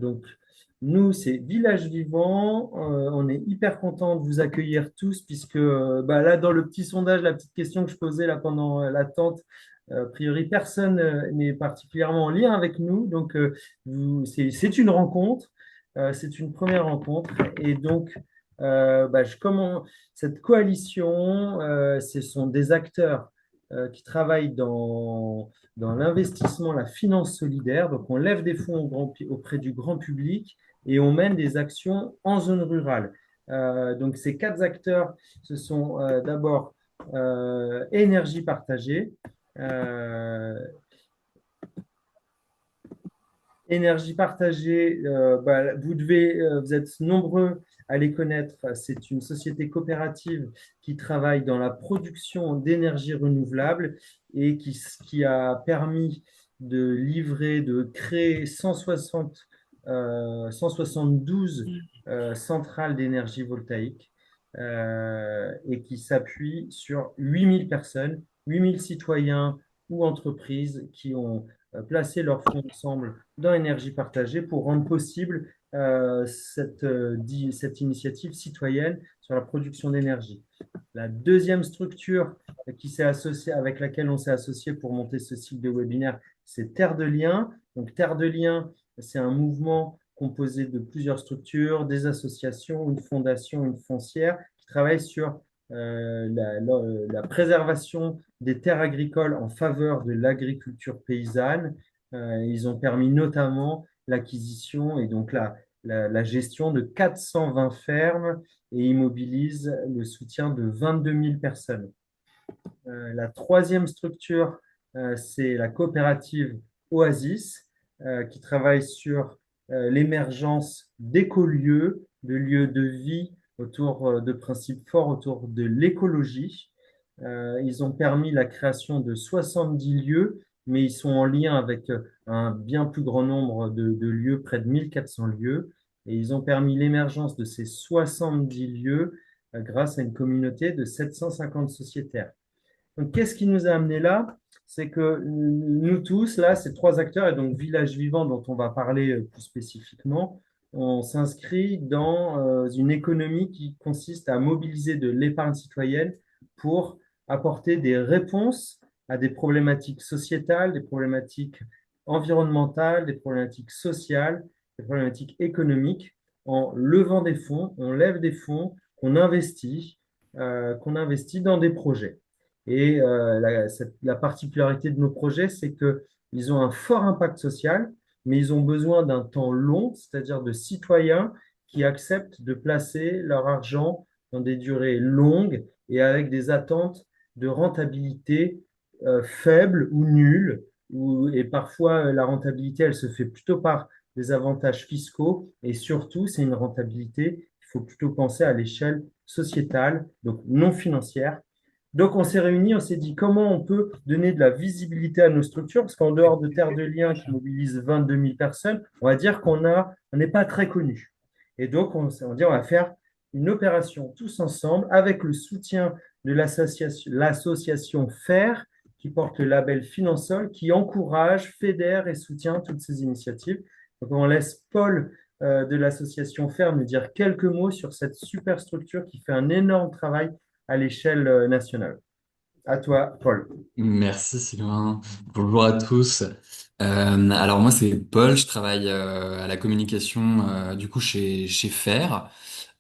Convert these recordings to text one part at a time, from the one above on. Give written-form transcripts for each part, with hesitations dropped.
Donc, nous, c'est Village Vivant. On est hyper content de vous accueillir tous, puisque là, dans le petit sondage, la petite question que je posais là pendant l'attente, a priori, personne n'est particulièrement en lien avec nous. Donc, c'est une rencontre, c'est une première rencontre. Et donc, cette coalition, ce sont des acteurs qui travaillent dans l'investissement, la finance solidaire. Donc, on lève des fonds auprès du grand public et on mène des actions en zone rurale. Donc, ces quatre acteurs, ce sont d'abord Énergie Partagée. Euh, Énergie Partagée, vous êtes nombreux à les connaître. C'est une société coopérative qui travaille dans la production d'énergie renouvelable et qui a permis de livrer, de créer 172 centrales d'énergie voltaïque et qui s'appuie sur 8000 personnes, 8000 citoyens ou entreprises qui ont placer leurs fonds ensemble dans Énergie partagée pour rendre possible cette initiative citoyenne sur la production d'énergie. La deuxième structure avec laquelle on s'est associé pour monter ce cycle de webinaire, c'est Terre de Liens. Donc, Terre de Liens, c'est un mouvement composé de plusieurs structures, des associations, une fondation, une foncière, qui travaillent sur la préservation des terres agricoles en faveur de l'agriculture paysanne. Ils ont permis notamment l'acquisition et donc la gestion de 420 fermes et immobilisent le soutien de 22 000 personnes. La troisième structure, c'est la coopérative Oasis, qui travaille sur l'émergence d'écolieux, de lieux de vie autour de principes forts autour de l'écologie. Ils ont permis la création de 70 lieux, mais ils sont en lien avec un bien plus grand nombre de lieux, près de 1400 lieux, et ils ont permis l'émergence de ces 70 lieux grâce à une communauté de 750 sociétaires. Donc, qu'est-ce qui nous a amené là? C'est que nous tous, là, ces trois acteurs, et donc Village Vivant dont on va parler plus spécifiquement, on s'inscrit dans une économie qui consiste à mobiliser de l'épargne citoyenne pour apporter des réponses à des problématiques sociétales, des problématiques environnementales, des problématiques sociales, des problématiques économiques, en levant des fonds, on lève des fonds qu'on investit dans des projets. Et la particularité de nos projets, c'est qu'ils ont un fort impact social, mais ils ont besoin d'un temps long, c'est-à-dire de citoyens qui acceptent de placer leur argent dans des durées longues et avec des attentes de rentabilité faibles ou nulles. Et parfois, la rentabilité, elle se fait plutôt par des avantages fiscaux. Et surtout, c'est une rentabilité, il faut plutôt penser à l'échelle sociétale, donc non financière. Donc, on s'est réunis, on s'est dit comment on peut donner de la visibilité à nos structures, parce qu'en dehors de Terre de Liens qui mobilise 22 000 personnes, on va dire on n'est pas très connu. Et donc, on dit on va faire une opération tous ensemble avec le soutien de l'association FAIR, qui porte le label Finansol, qui encourage, fédère et soutient toutes ces initiatives. Donc, on laisse Paul de l'association FAIR nous dire quelques mots sur cette super structure qui fait un énorme travail à l'échelle nationale. À toi, Paul. Merci Sylvain. Bonjour à tous. Alors moi c'est Paul, je travaille à la communication du coup chez Faire.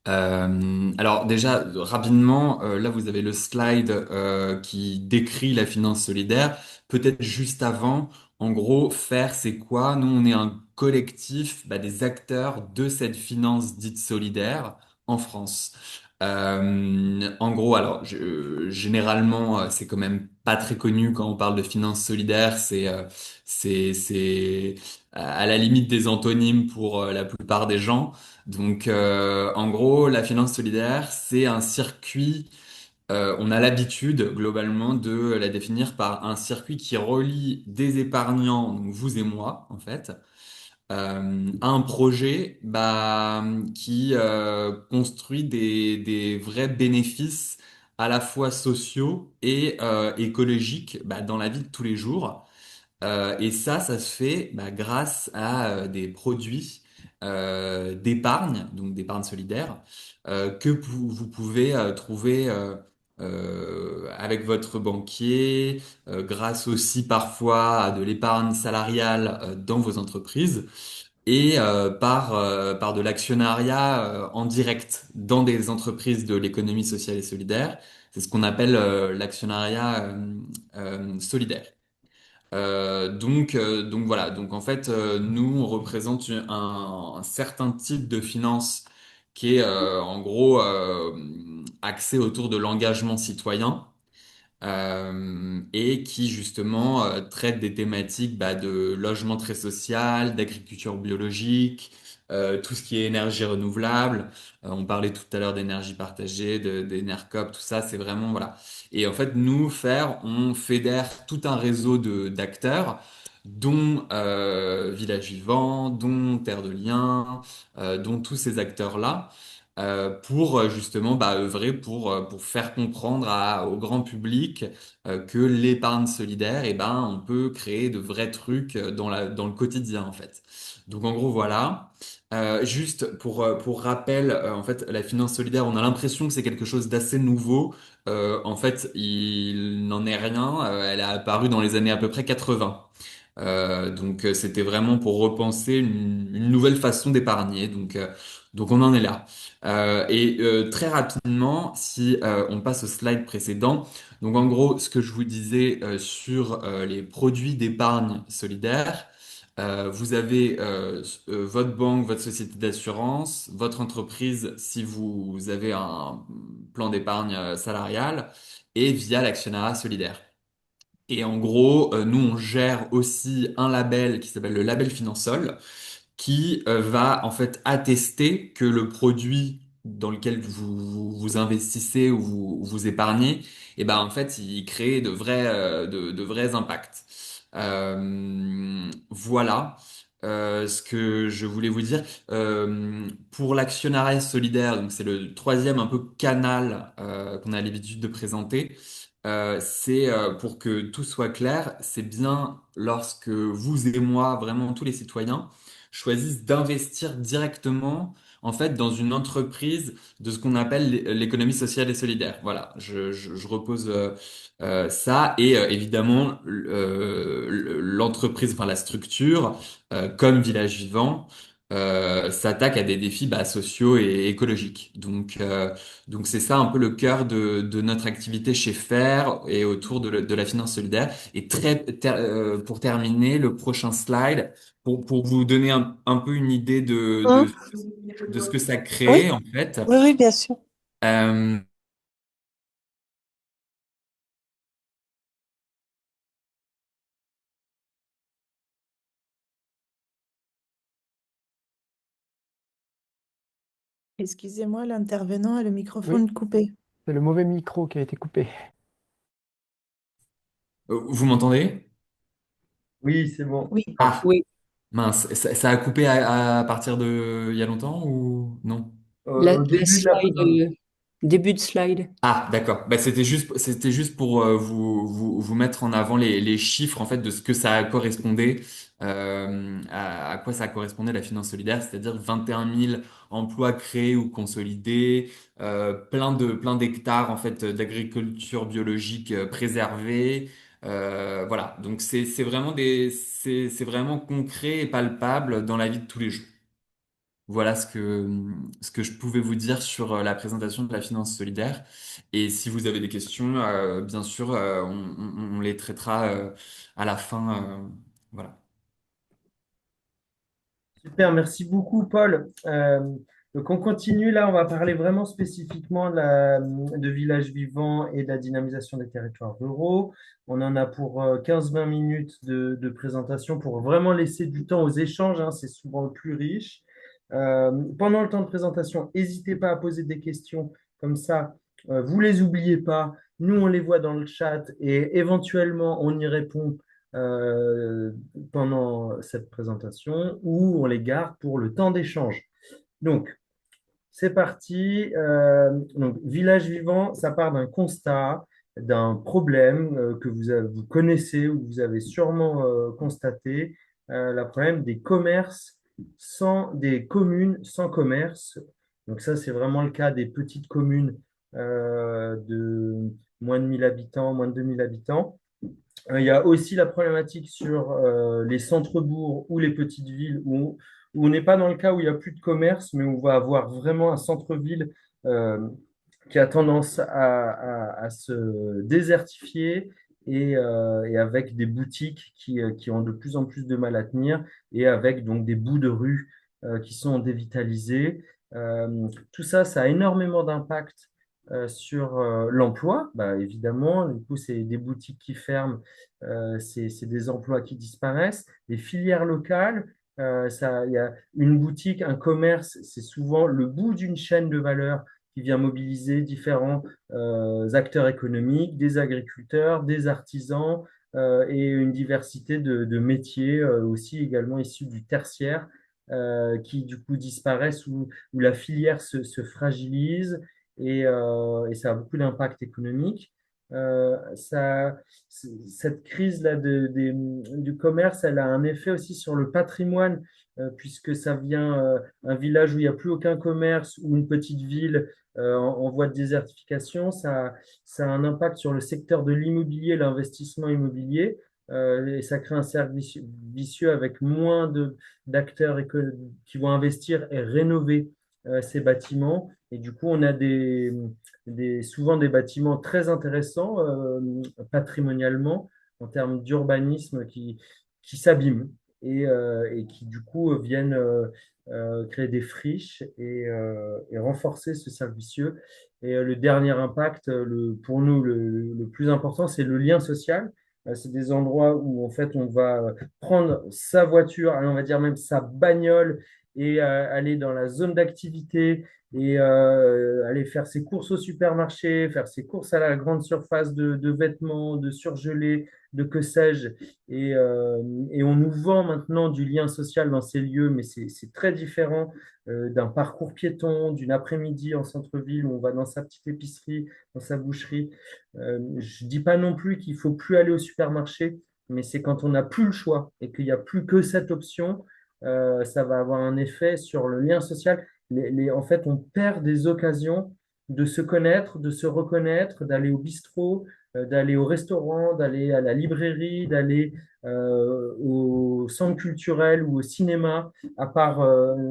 Alors déjà rapidement, là vous avez le slide qui décrit la finance solidaire. Peut-être juste avant, en gros, Faire c'est quoi? Nous on est un collectif des acteurs de cette finance dite solidaire en France. En gros, alors généralement, c'est quand même pas très connu quand on parle de finance solidaire. C'est à la limite des antonymes pour la plupart des gens. Donc, en gros, la finance solidaire, c'est un circuit. On a l'habitude globalement de la définir par un circuit qui relie des épargnants, donc vous et moi, en fait à un projet qui construit des vrais bénéfices à la fois sociaux et écologiques dans la vie de tous les jours. Et ça se fait grâce à des produits d'épargne, donc d'épargne solidaire, que vous pouvez trouver avec votre banquier, grâce aussi parfois à de l'épargne salariale dans vos entreprises et par de l'actionnariat en direct dans des entreprises de l'économie sociale et solidaire. C'est ce qu'on appelle l'actionnariat solidaire. Donc voilà, donc en fait, nous, on représente un certain type de finance qui est en gros axé autour de l'engagement citoyen et qui justement traite des thématiques de logement très social, d'agriculture biologique, tout ce qui est énergie renouvelable. On parlait tout à l'heure d'énergie partagée, d'Enercop, tout ça, c'est vraiment voilà. Et en fait, nous, on fédère tout un réseau de d'acteurs, dont Village Vivant, dont Terre de Liens, dont tous ces acteurs-là pour justement œuvrer pour faire comprendre au grand public que l'épargne solidaire, on peut créer de vrais trucs dans le quotidien en fait. Donc en gros voilà. Juste pour rappel, en fait, la finance solidaire, on a l'impression que c'est quelque chose d'assez nouveau. En fait, il n'en est rien. Elle a apparu dans les années à peu près 80. C'était vraiment pour repenser une nouvelle façon d'épargner. Donc on en est là. Très rapidement, si on passe au slide précédent, donc en gros, ce que je vous disais sur les produits d'épargne solidaire, vous avez votre banque, votre société d'assurance, votre entreprise si vous avez un plan d'épargne salariale et via l'actionnariat solidaire. Et en gros, nous, on gère aussi un label qui s'appelle le label Finansol, qui va en fait attester que le produit dans lequel vous investissez ou vous épargnez, en fait, il crée de vrais impacts. Voilà ce que je voulais vous dire. Pour l'actionnariat solidaire, donc c'est le troisième un peu canal qu'on a l'habitude de présenter. C'est pour que tout soit clair, c'est bien lorsque vous et moi, vraiment tous les citoyens, choisissent d'investir directement en fait dans une entreprise de ce qu'on appelle l'économie sociale et solidaire. Voilà, je repose ça et évidemment l'entreprise, enfin la structure, comme Village Vivant, s'attaque à des défis sociaux et écologiques. Donc c'est ça un peu le cœur de notre activité chez Faire et autour de la finance solidaire. Et pour terminer, le prochain slide, pour vous donner un peu une idée Hum, de ce que ça Oui, crée en fait. oui, oui, bien sûr. Euh, Excusez-moi, l'intervenant a le Oui, microphone coupé. c'est le mauvais micro qui a été coupé. vous m'entendez? Oui, c'est bon. Oui, Ah, oui. mince, ça a coupé à partir de il y a longtemps ou non? Au La début de la slide, présentation. début de slide. Ah, d'accord. C'était juste pour vous mettre en avant les chiffres en fait de ce que ça correspondait, à quoi ça correspondait la finance solidaire, c'est-à-dire 21 000 emplois créés ou consolidés, plein d'hectares en fait d'agriculture biologique préservée. Voilà. Donc c'est vraiment concret et palpable dans la vie de tous les jours. Voilà ce que je pouvais vous dire sur la présentation de la finance solidaire. Et si vous avez des questions, bien sûr, on les traitera à la fin. Voilà. Super, merci beaucoup, Paul. Donc, on continue là, on va parler vraiment spécifiquement de Village Vivant et de la dynamisation des territoires ruraux. On en a pour 15-20 minutes de présentation pour vraiment laisser du temps aux échanges, hein, c'est souvent le plus riche. Pendant le temps de présentation, n'hésitez pas à poser des questions comme ça, vous les oubliez pas. Nous, on les voit dans le chat et éventuellement, on y répond euh, pendant cette présentation ou on les garde pour le temps d'échange. Donc, c'est parti. Donc, Village Vivant, ça part d'un constat, d'un problème que vous connaissez ou vous avez sûrement constaté, le problème des commerces des communes sans commerce. Donc ça, c'est vraiment le cas des petites communes de moins de 1000 habitants, moins de 2000 habitants. Il y a aussi la problématique sur les centres-bourgs ou les petites villes où on n'est pas dans le cas où il n'y a plus de commerce, mais où on va avoir vraiment un centre-ville euh, qui a tendance à se désertifier et avec des boutiques qui ont de plus en plus de mal à tenir et avec donc des bouts de rue qui sont dévitalisés. Tout ça, ça a énormément d'impact sur l'emploi. Bah, évidemment, du coup, c'est des boutiques qui ferment, c'est des emplois qui disparaissent. Les filières locales, il y a une boutique, un commerce, c'est souvent le bout d'une chaîne de valeur qui vient mobiliser différents acteurs économiques, des agriculteurs, des artisans et une diversité de métiers aussi également issus du tertiaire qui du coup disparaissent où la filière se fragilise et ça a beaucoup d'impact économique. Cette crise-là du commerce, elle a un effet aussi sur le patrimoine, puisque ça vient un village où il n'y a plus aucun commerce ou une petite ville en voie de désertification, ça a un impact sur le secteur de l'immobilier, l'investissement immobilier, et ça crée un cercle vicieux avec moins d'acteurs qui vont investir et rénover ces bâtiments. Et du coup, on a souvent des bâtiments très intéressants patrimonialement en termes d'urbanisme qui s'abîment et qui du coup viennent créer des friches et renforcer ce cercle vicieux. Et le dernier impact, pour nous, le plus important, c'est le lien social. C'est des endroits où en fait on va prendre sa voiture, on va dire même sa bagnole et aller dans la zone d'activité et aller faire ses courses au supermarché, faire ses courses à la grande surface de vêtements, de surgelés, de que sais-je. Et on nous vend maintenant du lien social dans ces lieux, mais c'est très différent d'un parcours piéton, d'une après-midi en centre-ville où on va dans sa petite épicerie, dans sa boucherie. Je ne dis pas non plus qu'il faut plus aller au supermarché, mais c'est quand on n'a plus le choix et qu'il n'y a plus que cette option, ça va avoir un effet sur le lien social. En fait, on perd des occasions de se connaître, de se reconnaître, d'aller au bistrot, d'aller au restaurant, d'aller à la librairie, d'aller au centre culturel ou au cinéma, à part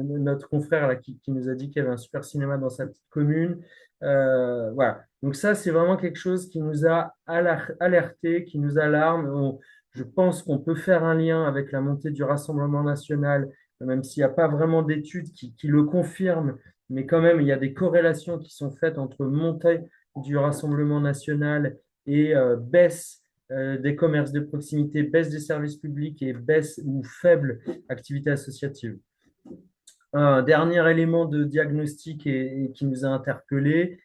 notre confrère là, qui nous a dit qu'il y avait un super cinéma dans sa petite commune. Voilà. Donc ça, c'est vraiment quelque chose qui nous a alertés, qui nous alarme. Je pense qu'on peut faire un lien avec la montée du Rassemblement national, même s'il n'y a pas vraiment d'études qui le confirment, mais quand même, il y a des corrélations qui sont faites entre montée du Rassemblement national et baisse des commerces de proximité, baisse des services publics et baisse ou faible activité associative. Un dernier élément de diagnostic et qui nous a interpellés,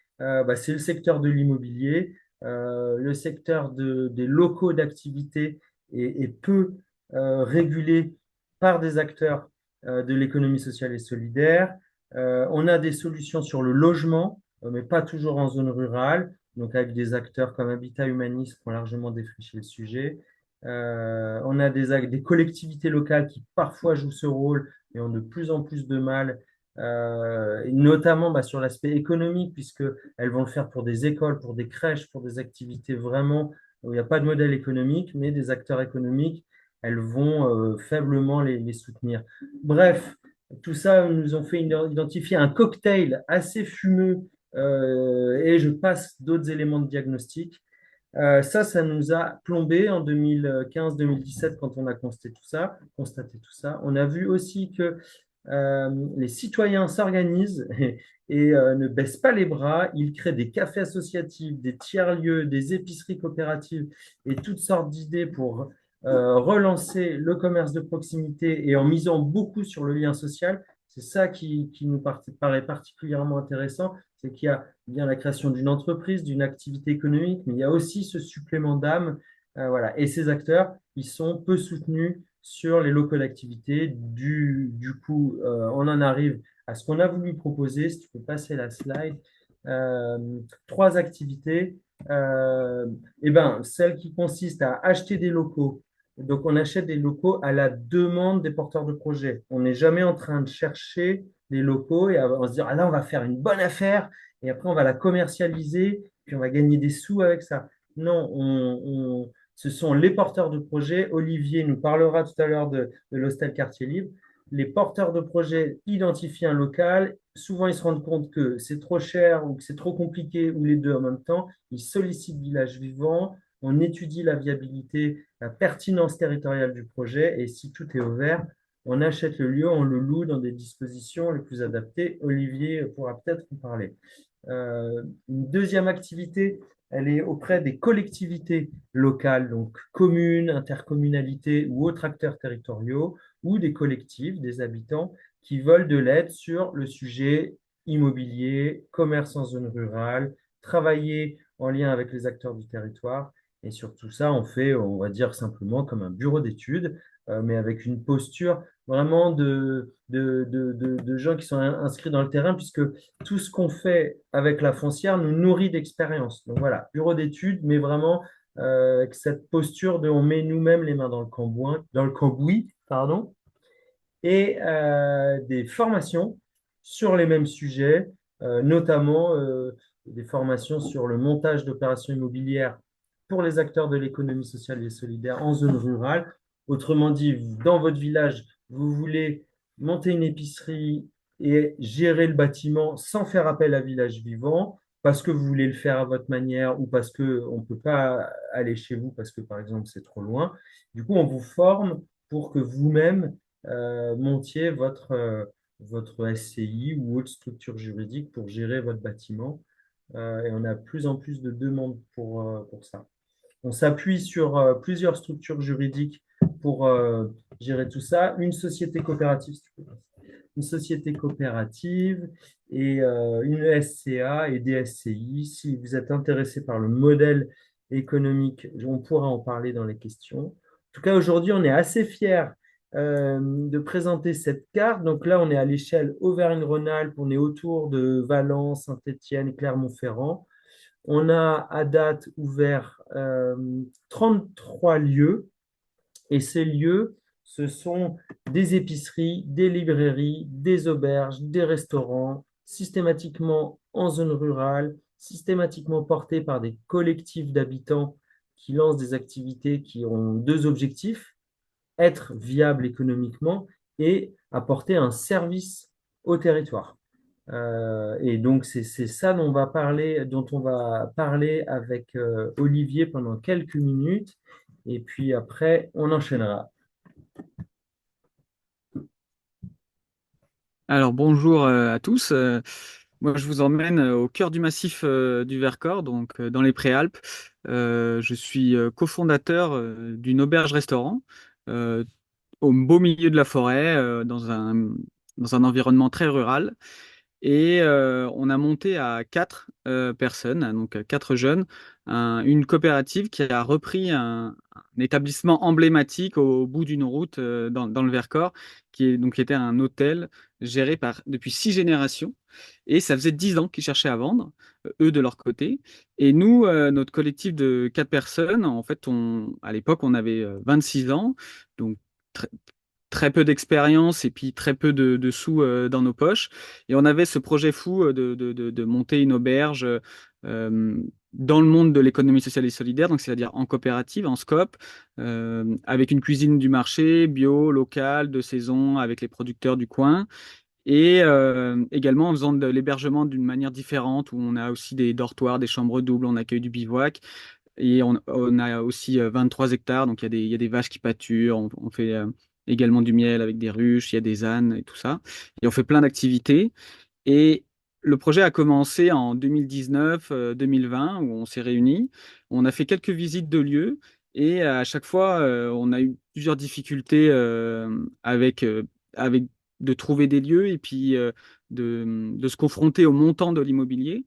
c'est le secteur de l'immobilier. Le secteur des locaux d'activité est peu régulé par des acteurs de l'économie sociale et solidaire. On a des solutions sur le logement, mais pas toujours en zone rurale, donc avec des acteurs comme Habitat Humanisme qui ont largement défriché le sujet. On a des collectivités locales qui parfois jouent ce rôle et ont de plus en plus de mal, et notamment sur l'aspect économique, puisqu'elles vont le faire pour des écoles, pour des crèches, pour des activités vraiment où il n'y a pas de modèle économique, mais des acteurs économiques, elles vont faiblement les soutenir. Bref, tout ça nous ont fait identifier un cocktail assez fumeux et je passe d'autres éléments de diagnostic. Ça nous a plombé en 2015-2017 quand on a constaté tout ça. On a vu aussi que les citoyens s'organisent et ne baissent pas les bras. Ils créent des cafés associatifs, des tiers-lieux, des épiceries coopératives et toutes sortes d'idées pour relancer le commerce de proximité et en misant beaucoup sur le lien social. C'est ça qui nous paraît particulièrement intéressant, c'est qu'il y a bien la création d'une entreprise, d'une activité économique, mais il y a aussi ce supplément d'âme. Voilà. Et ces acteurs, ils sont peu soutenus sur les locaux d'activité. Du coup, on en arrive à ce qu'on a voulu proposer. Si tu peux passer la slide. Euh, Trois activités. Celle qui consiste à acheter des locaux Donc, on achète des locaux à la demande des porteurs de projets. On n'est jamais en train de chercher des locaux et on se dire, ah là, on va faire une bonne affaire et après, on va la commercialiser, puis on va gagner des sous avec ça. Non, ce sont les porteurs de projets. Olivier nous parlera tout à l'heure de l'hostel Quartier Libre. Les porteurs de projets identifient un local. Souvent, ils se rendent compte que c'est trop cher ou que c'est trop compliqué ou les deux en même temps. Ils sollicitent Village Vivant. On étudie la viabilité, la pertinence territoriale du projet et si tout est ouvert, on achète le lieu, on le loue dans des dispositions les plus adaptées. Olivier pourra peut-être en parler. Une deuxième activité, elle est auprès des collectivités locales, donc communes, intercommunalités ou autres acteurs territoriaux, ou des collectifs, des habitants qui veulent de l'aide sur le sujet immobilier, commerce en zone rurale, travailler en lien avec les acteurs du territoire. Et sur tout ça, on fait, on va dire simplement comme un bureau d'études, mais avec une posture vraiment de gens qui sont inscrits dans le terrain, puisque tout ce qu'on fait avec la foncière nous nourrit d'expérience. Donc voilà, bureau d'études, mais vraiment avec cette posture de on met nous-mêmes les mains dans le cambouis, pardon, et des formations sur les mêmes sujets, notamment des formations sur le montage d'opérations immobilières pour les acteurs de l'économie sociale et solidaire en zone rurale. Autrement dit, dans votre village, vous voulez monter une épicerie et gérer le bâtiment sans faire appel à Village Vivant, parce que vous voulez le faire à votre manière ou parce qu'on ne peut pas aller chez vous parce que, par exemple, c'est trop loin. Du coup, on vous forme pour que vous-même montiez votre SCI ou autre structure juridique pour gérer votre bâtiment. Et on a de plus en plus de demandes pour ça. On s'appuie sur plusieurs structures juridiques pour gérer tout ça. Une société coopérative et une SCA et des SCI. Si vous êtes intéressé par le modèle économique, on pourra en parler dans les questions. En tout cas, aujourd'hui, on est assez fiers de présenter cette carte. Donc là, on est à l'échelle Auvergne-Rhône-Alpes, on est autour de Valence, Saint-Étienne et Clermont-Ferrand. On a à date ouvert 33 lieux et ces lieux, ce sont des épiceries, des librairies, des auberges, des restaurants, systématiquement en zone rurale, systématiquement portés par des collectifs d'habitants qui lancent des activités qui ont deux objectifs, être viables économiquement et apporter un service au territoire. Et donc, c'est ça dont on va parler avec Olivier pendant quelques minutes. Et puis après, on enchaînera. Alors bonjour à tous. Moi je vous emmène au cœur du massif du Vercors, donc dans les Préalpes. Je suis cofondateur d'une auberge-restaurant euh, au beau milieu de la forêt, dans un environnement très rural. Et on a monté à quatre personnes, donc quatre jeunes, une coopérative qui a repris un établissement emblématique au bout d'une route dans le Vercors, qui était un hôtel géré depuis 6 générations. Et ça faisait 10 ans qu'ils cherchaient à vendre, eux de leur côté. Et nous, notre collectif de quatre personnes, en fait, à l'époque, on avait 26 ans, donc très peu d'expérience et puis très peu de sous dans nos poches. Et on avait ce projet fou de monter une auberge euh, dans le monde de l'économie sociale et solidaire, donc c'est-à-dire en coopérative, en SCOP, avec une cuisine du marché, bio, locale, de saison, avec les producteurs du coin. Et également en faisant de l'hébergement d'une manière différente, où on a aussi des dortoirs, des chambres doubles, on accueille du bivouac. Et on a aussi 23 hectares, donc il y a des vaches qui pâturent, on fait également du miel avec des ruches, il y a des ânes et tout ça. Et on fait plein d'activités. Et le projet a commencé en 2019-2020, où on s'est réunis. On a fait quelques visites de lieux, et à chaque fois, on a eu plusieurs difficultés avec de trouver des lieux et puis de se confronter au montant de l'immobilier.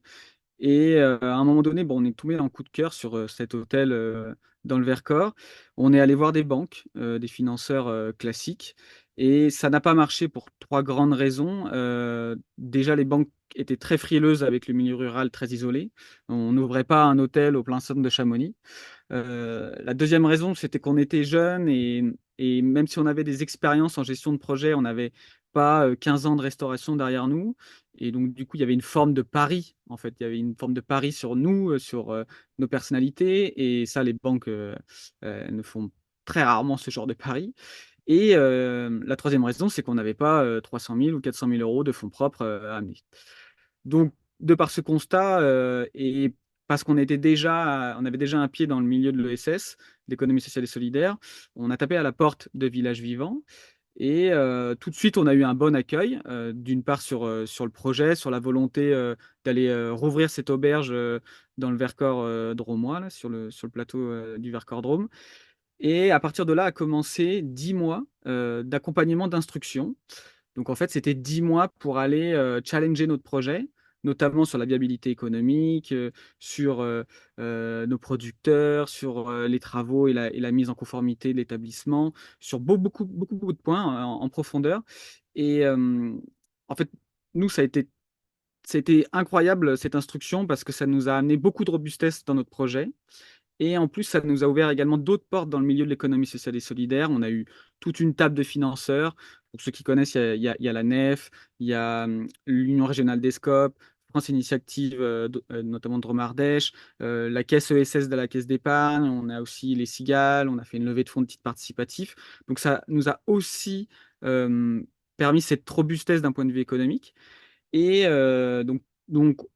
Et à un moment donné, bon, on est tombé en coup de cœur sur cet hôtel dans le Vercors. On est allé voir des banques, des financeurs classiques, et ça n'a pas marché pour trois grandes raisons. Déjà, les banques était très frileuse avec le milieu rural très isolé. On n'ouvrait pas un hôtel au plein centre de Chamonix. La deuxième raison, c'était qu'on était jeunes et même si on avait des expériences en gestion de projet, on n'avait pas 15 ans de restauration derrière nous. Et donc, du coup, il y avait une forme de pari, en fait. Il y avait une forme de pari sur nous, sur nos personnalités. Et ça, les banques ne font très rarement ce genre de pari. Et la troisième raison, c'est qu'on n'avait pas 300 000 ou 400 000 euros de fonds propres à amener. Donc, de par ce constat, et parce on avait déjà un pied dans le milieu de l'ESS, l'économie sociale et solidaire, on a tapé à la porte de Village Vivant. Et tout de suite, on a eu un bon accueil, d'une part sur le projet, sur la volonté d'aller rouvrir cette auberge dans le Vercors dromois, là, sur le plateau du Vercors Drôme. Et à partir de là a commencé 10 mois d'accompagnement d'instruction. Donc en fait, c'était 10 mois pour aller challenger notre projet, notamment sur la viabilité économique, sur nos producteurs, sur les travaux et la mise en conformité de l'établissement, sur beaucoup de points en profondeur. Et en fait, nous, ça a été incroyable cette instruction parce que ça nous a amené beaucoup de robustesse dans notre projet. Et en plus, ça nous a ouvert également d'autres portes dans le milieu de l'économie sociale et solidaire. On a eu toute une table de financeurs. Pour ceux qui connaissent, il y a la NEF, il y a l'Union régionale des SCOP, France Initiative, notamment de Drôme-Ardèche, la caisse ESS de la caisse d'épargne. On a aussi les Cigales. On a fait une levée de fonds de titres participatifs. Donc, ça nous a aussi euh, permis cette robustesse d'un point de vue économique. Et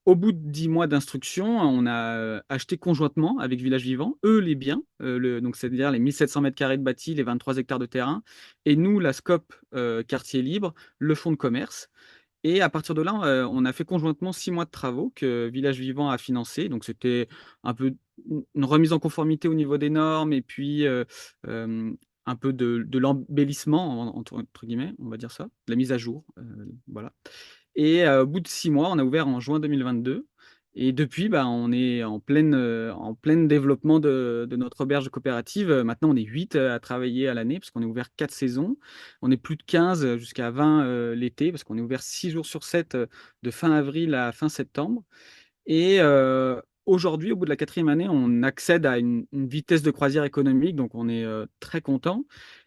au bout de 10 mois d'instruction, on a acheté conjointement avec Village Vivant, eux, les biens, donc c'est-à-dire les 1700 mètres carrés de bâti, les 23 hectares de terrain, et nous, la SCOP Quartier Libre, le fonds de commerce. Et à partir de là, on a fait conjointement 6 mois de travaux que Village Vivant a financé. Donc c'était un peu une remise en conformité au niveau des normes et puis un peu de l'embellissement, entre guillemets, on va dire ça, de la mise à jour. Voilà. Et au bout de 6 mois, on a ouvert en juin 2022. Et depuis, bah, on est en plein développement de notre auberge coopérative. Maintenant, on est 8 à travailler à l'année, parce qu'on est ouvert 4 saisons. On est plus de 15 jusqu'à 20 l'été, parce qu'on est ouvert 6 jours sur 7, de fin avril à fin septembre. Et aujourd'hui, au bout de la quatrième année, on accède à une vitesse de croisière économique, donc on est très content.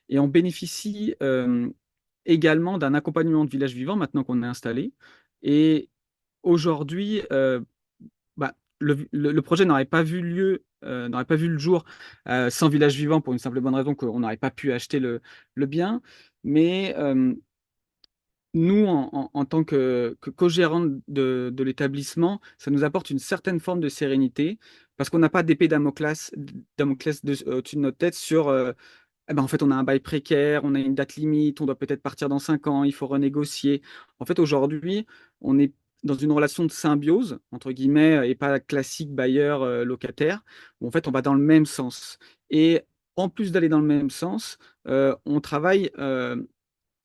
Et on bénéficie également d'un accompagnement de village vivant maintenant qu'on est installé. Et aujourd'hui, bah, le projet n'aurait pas vu lieu, n'aurait pas vu le jour sans village vivant pour une simple et bonne raison qu'on n'aurait pas pu acheter le bien. Mais nous, en tant que co-gérant de l'établissement, ça nous apporte une certaine forme de sérénité parce qu'on n'a pas d'épée Damoclès au-dessus de notre tête sur eh ben, en fait, on a un bail précaire, on a une date limite, on doit peut-être partir dans 5 ans, il faut renégocier. En fait, aujourd'hui, on est dans une relation de symbiose, entre guillemets, et pas classique bailleur-locataire, où en fait, on va dans le même sens. Et en plus d'aller dans le même sens, on travaille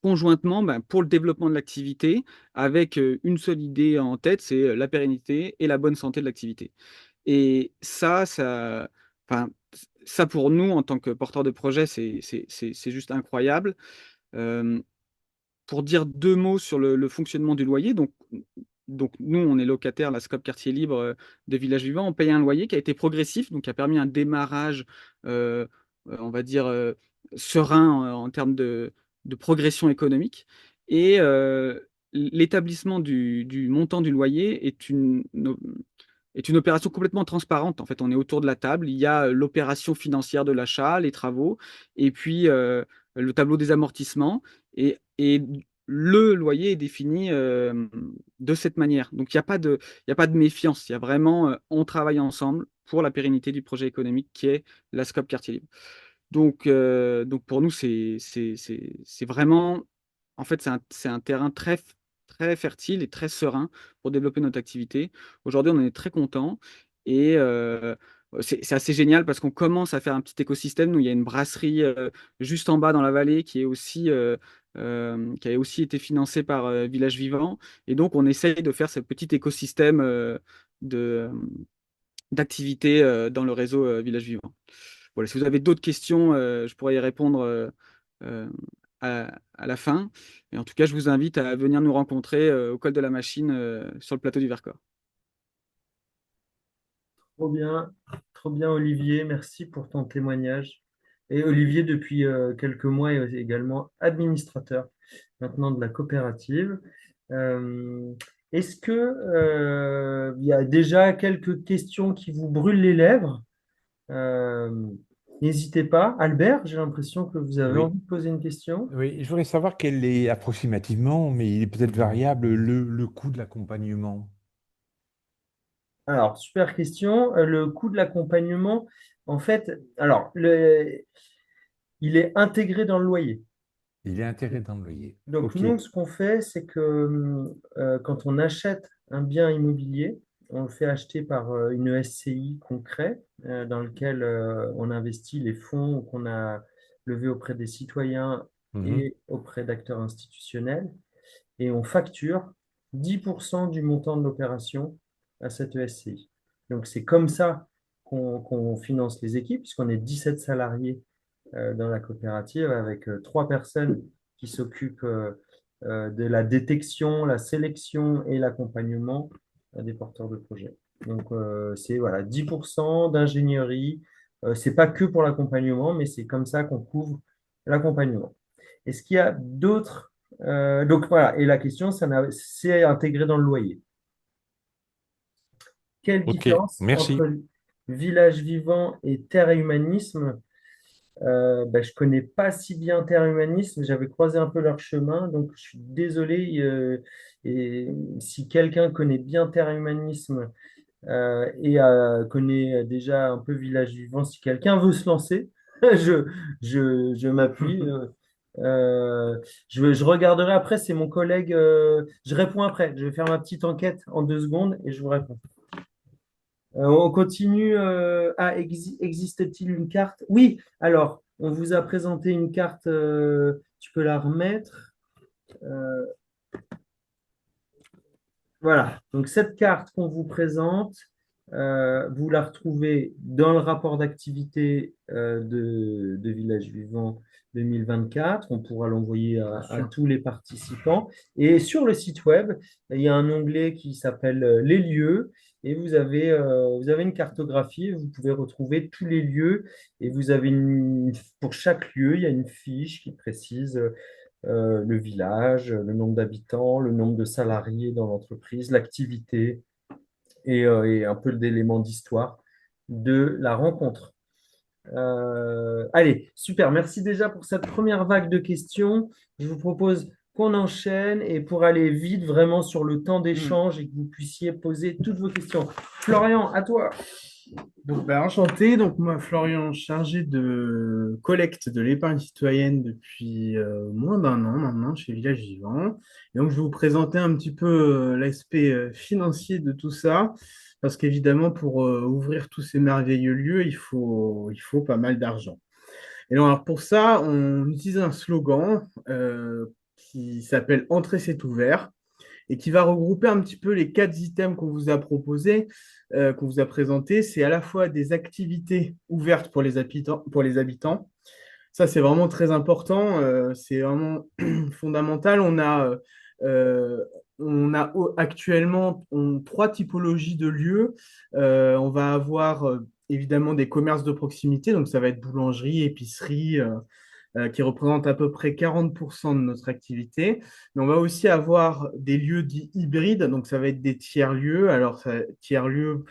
conjointement pour le développement de l'activité avec une seule idée en tête, c'est la pérennité et la bonne santé de l'activité. Et enfin, ça pour nous, en tant que porteur de projet, c'est juste incroyable. Euh, pour dire deux mots sur le fonctionnement du loyer, donc nous, on est locataire, la SCOP Quartier Libre de Village Vivant, on paye un loyer qui a été progressif, donc qui a permis un démarrage, on va dire, serein en termes de progression économique. Et l'établissement du montant du loyer est une opération complètement transparente. En fait, on est autour de la table. Il y a l'opération financière de l'achat, les travaux, et puis le tableau des amortissements. Et le loyer est défini de cette manière. Donc, il y a pas de méfiance. Il y a vraiment, on travaille ensemble pour la pérennité du projet économique qui est la SCOP Quartier Libre. Donc pour nous, c'est vraiment, en fait, c'est un terrain très fertile et très serein pour développer notre activité. Aujourd'hui, on en est très content et c'est assez génial parce qu'on commence à faire un petit écosystème. Nous, il y a une brasserie juste en bas dans la vallée qui a aussi été financée par Village Vivant. Et donc, on essaye de faire ce petit écosystème de, d'activités dans le réseau Village Vivant. Voilà, si vous avez d'autres questions, je pourrais y répondre euh, à la fin. Et en tout cas, je vous invite à venir nous rencontrer au col de la Machine sur le plateau du Vercors. Trop bien Olivier, merci pour ton témoignage. Et Olivier, depuis quelques mois, est également administrateur maintenant de la coopérative. Euh, Est-ce que il y a déjà quelques questions qui vous brûlent les lèvres? Euh, N'hésitez pas. Albert, j'ai l'impression que vous avez Oui. envie de poser une question. Oui, je voudrais savoir quel est approximativement, mais il est peut-être variable, le coût de l'accompagnement. Alors, super question. Le coût de l'accompagnement, en fait, il est intégré dans le loyer. Il est intégré dans le loyer. Donc, OK. nous, ce qu'on fait, c'est que quand on achète un bien immobilier, on le fait acheter par une SCI qu'on crée, dans lequel on investit les fonds qu'on a levés auprès des citoyens Mhm. et auprès d'acteurs institutionnels, et on facture 10% du montant de l'opération à cette SCI. Donc, c'est comme ça qu'on finance les équipes, puisqu'on est 17 salariés dans la coopérative avec trois personnes qui s'occupent de la détection, la sélection et l'accompagnement des porteurs de projets. Donc, c'est voilà, 10% d'ingénierie. C'est pas que pour l'accompagnement, mais c'est comme ça qu'on couvre l'accompagnement. Est-ce qu'il y a d'autres donc voilà, et la question, c'est intégré dans le loyer. Quelle OK, différence merci. entre village vivant et terre et humanisme? Je ne connais pas si bien Terre Humanisme, j'avais croisé un peu leur chemin, donc je suis désolé. Et si quelqu'un connaît bien Terre Humanisme et connaît déjà un peu Village Vivant, si quelqu'un veut se lancer, je, je m'appuie. Euh, je regarderai après, c'est mon collègue. Je réponds après, je vais faire ma petite enquête en 2 secondes et je vous réponds. On continue. Existe-t-il une carte? Oui, alors, on vous a présenté une carte, tu peux la remettre. Euh, voilà, donc cette carte qu'on vous présente, vous la retrouvez dans le rapport d'activité de Village Vivant 2024. On pourra l'envoyer à tous les participants. Et sur le site web, il y a un onglet qui s'appelle Les lieux. Et vous avez une cartographie, vous pouvez retrouver tous les lieux et pour chaque lieu, il y a une fiche qui précise le village, le nombre d'habitants, le nombre de salariés dans l'entreprise, l'activité et un peu d'éléments d'histoire de la rencontre. Allez, super. Merci déjà pour cette première vague de questions. Je vous propose qu'on enchaîne et pour aller vite vraiment sur le temps d'échange et que vous puissiez poser toutes vos questions. Florian, à toi. Donc, enchanté. Donc, moi, Florian, chargé de collecte de l'épargne citoyenne depuis moins d'un an maintenant chez Village Vivant. Et donc, je vais vous présenter un petit peu l'aspect financier de tout ça. Parce qu'évidemment, pour ouvrir tous ces merveilleux lieux, il faut pas mal d'argent. Et donc, alors pour ça, on utilise un slogan qui s'appelle Entrer, c'est ouvert et qui va regrouper un petit peu les 4 items qu'on vous a proposés, qu'on vous a présentés. C'est à la fois des activités ouvertes pour les habitants, Ça, c'est vraiment très important. C'est vraiment fondamental. On a actuellement 3 typologies de lieux. On va avoir évidemment des commerces de proximité, donc ça va être boulangerie, épicerie, qui représentent à peu près 40% de notre activité. Mais on va aussi avoir des lieux dits hybrides, donc ça va être des tiers-lieux. Alors, tiers-lieux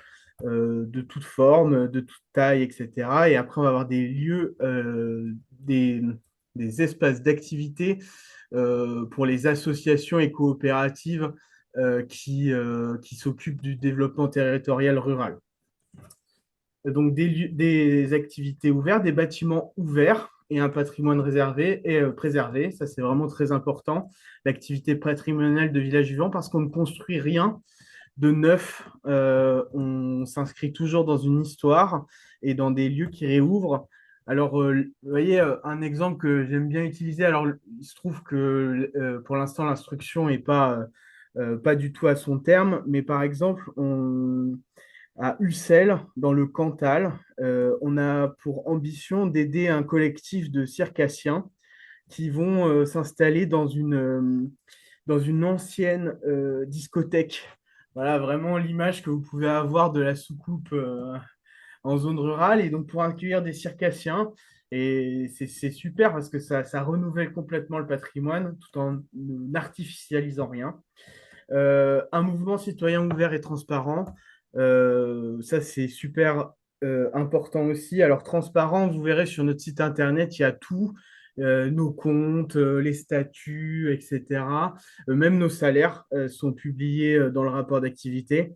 de toute forme, de toute taille, etc. Et après, on va avoir des lieux, des espaces d'activité pour les associations et coopératives qui s'occupent du développement territorial rural. Donc des activités ouvertes, des bâtiments ouverts et un patrimoine réservé et préservé. Ça, c'est vraiment très important, l'activité patrimoniale de Village Vivant, parce qu'on ne construit rien de neuf. On s'inscrit toujours dans une histoire et dans des lieux qui réouvrent. Alors, vous voyez, un exemple que j'aime bien utiliser, alors il se trouve que pour l'instant, l'instruction n'est pas du tout à son terme, mais par exemple, à Ussel, dans le Cantal, on a pour ambition d'aider un collectif de circassiens qui vont s'installer dans une ancienne discothèque. Voilà, vraiment l'image que vous pouvez avoir de la soucoupe en zone rurale. Et donc, pour accueillir des circassiens, et c'est super parce que ça renouvelle complètement le patrimoine tout en n'artificialisant rien. Un mouvement citoyen ouvert et transparent, ça c'est super important aussi. Alors transparent, vous verrez sur notre site internet, il y a tout, nos comptes, les statuts, etc. Même nos salaires sont publiés dans le rapport d'activité.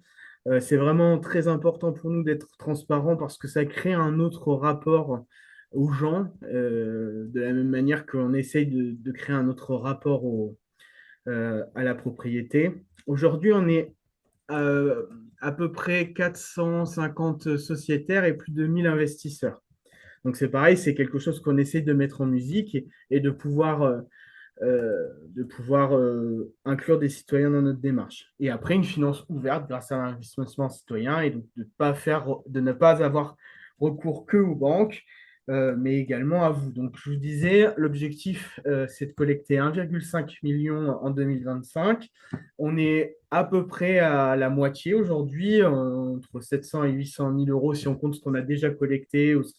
C'est vraiment très important pour nous d'être transparent parce que ça crée un autre rapport aux gens, de la même manière qu'on essaye de créer un autre rapport à la propriété. Aujourd'hui, on est à peu près 450 sociétaires et plus de 1000 investisseurs. Donc c'est pareil, c'est quelque chose qu'on essaie de mettre en musique et de pouvoir inclure des citoyens dans notre démarche. Et après, une finance ouverte grâce à l'investissement citoyen et donc de ne pas avoir recours que aux banques, mais également à vous. Donc, je vous disais, l'objectif, c'est de collecter 1,5 million en 2025. On est à peu près à la moitié aujourd'hui, entre 700 et 800 000 euros si on compte ce qu'on a déjà collecté ou ce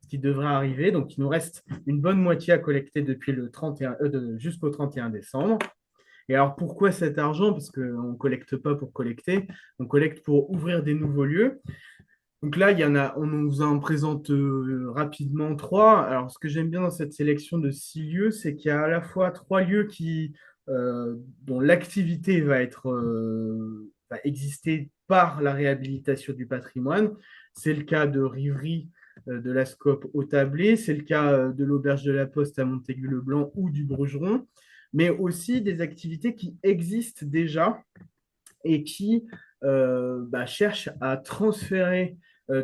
qui devrait arriver. Donc, il nous reste une bonne moitié à collecter depuis le 31, jusqu'au 31 décembre. Et alors, pourquoi cet argent? Parce qu'on ne collecte pas pour collecter, on collecte pour ouvrir des nouveaux lieux. Donc là, on nous en présente rapidement 3. Alors, ce que j'aime bien dans cette sélection de 6 lieux, c'est qu'il y a à la fois 3 lieux dont l'activité va exister par la réhabilitation du patrimoine. C'est le cas de Rivry, de la Scope au Tablé, c'est le cas de l'Auberge de la Poste à Montaigu-le-Blanc ou du Brugeron, mais aussi des activités qui existent déjà et qui cherchent à transférer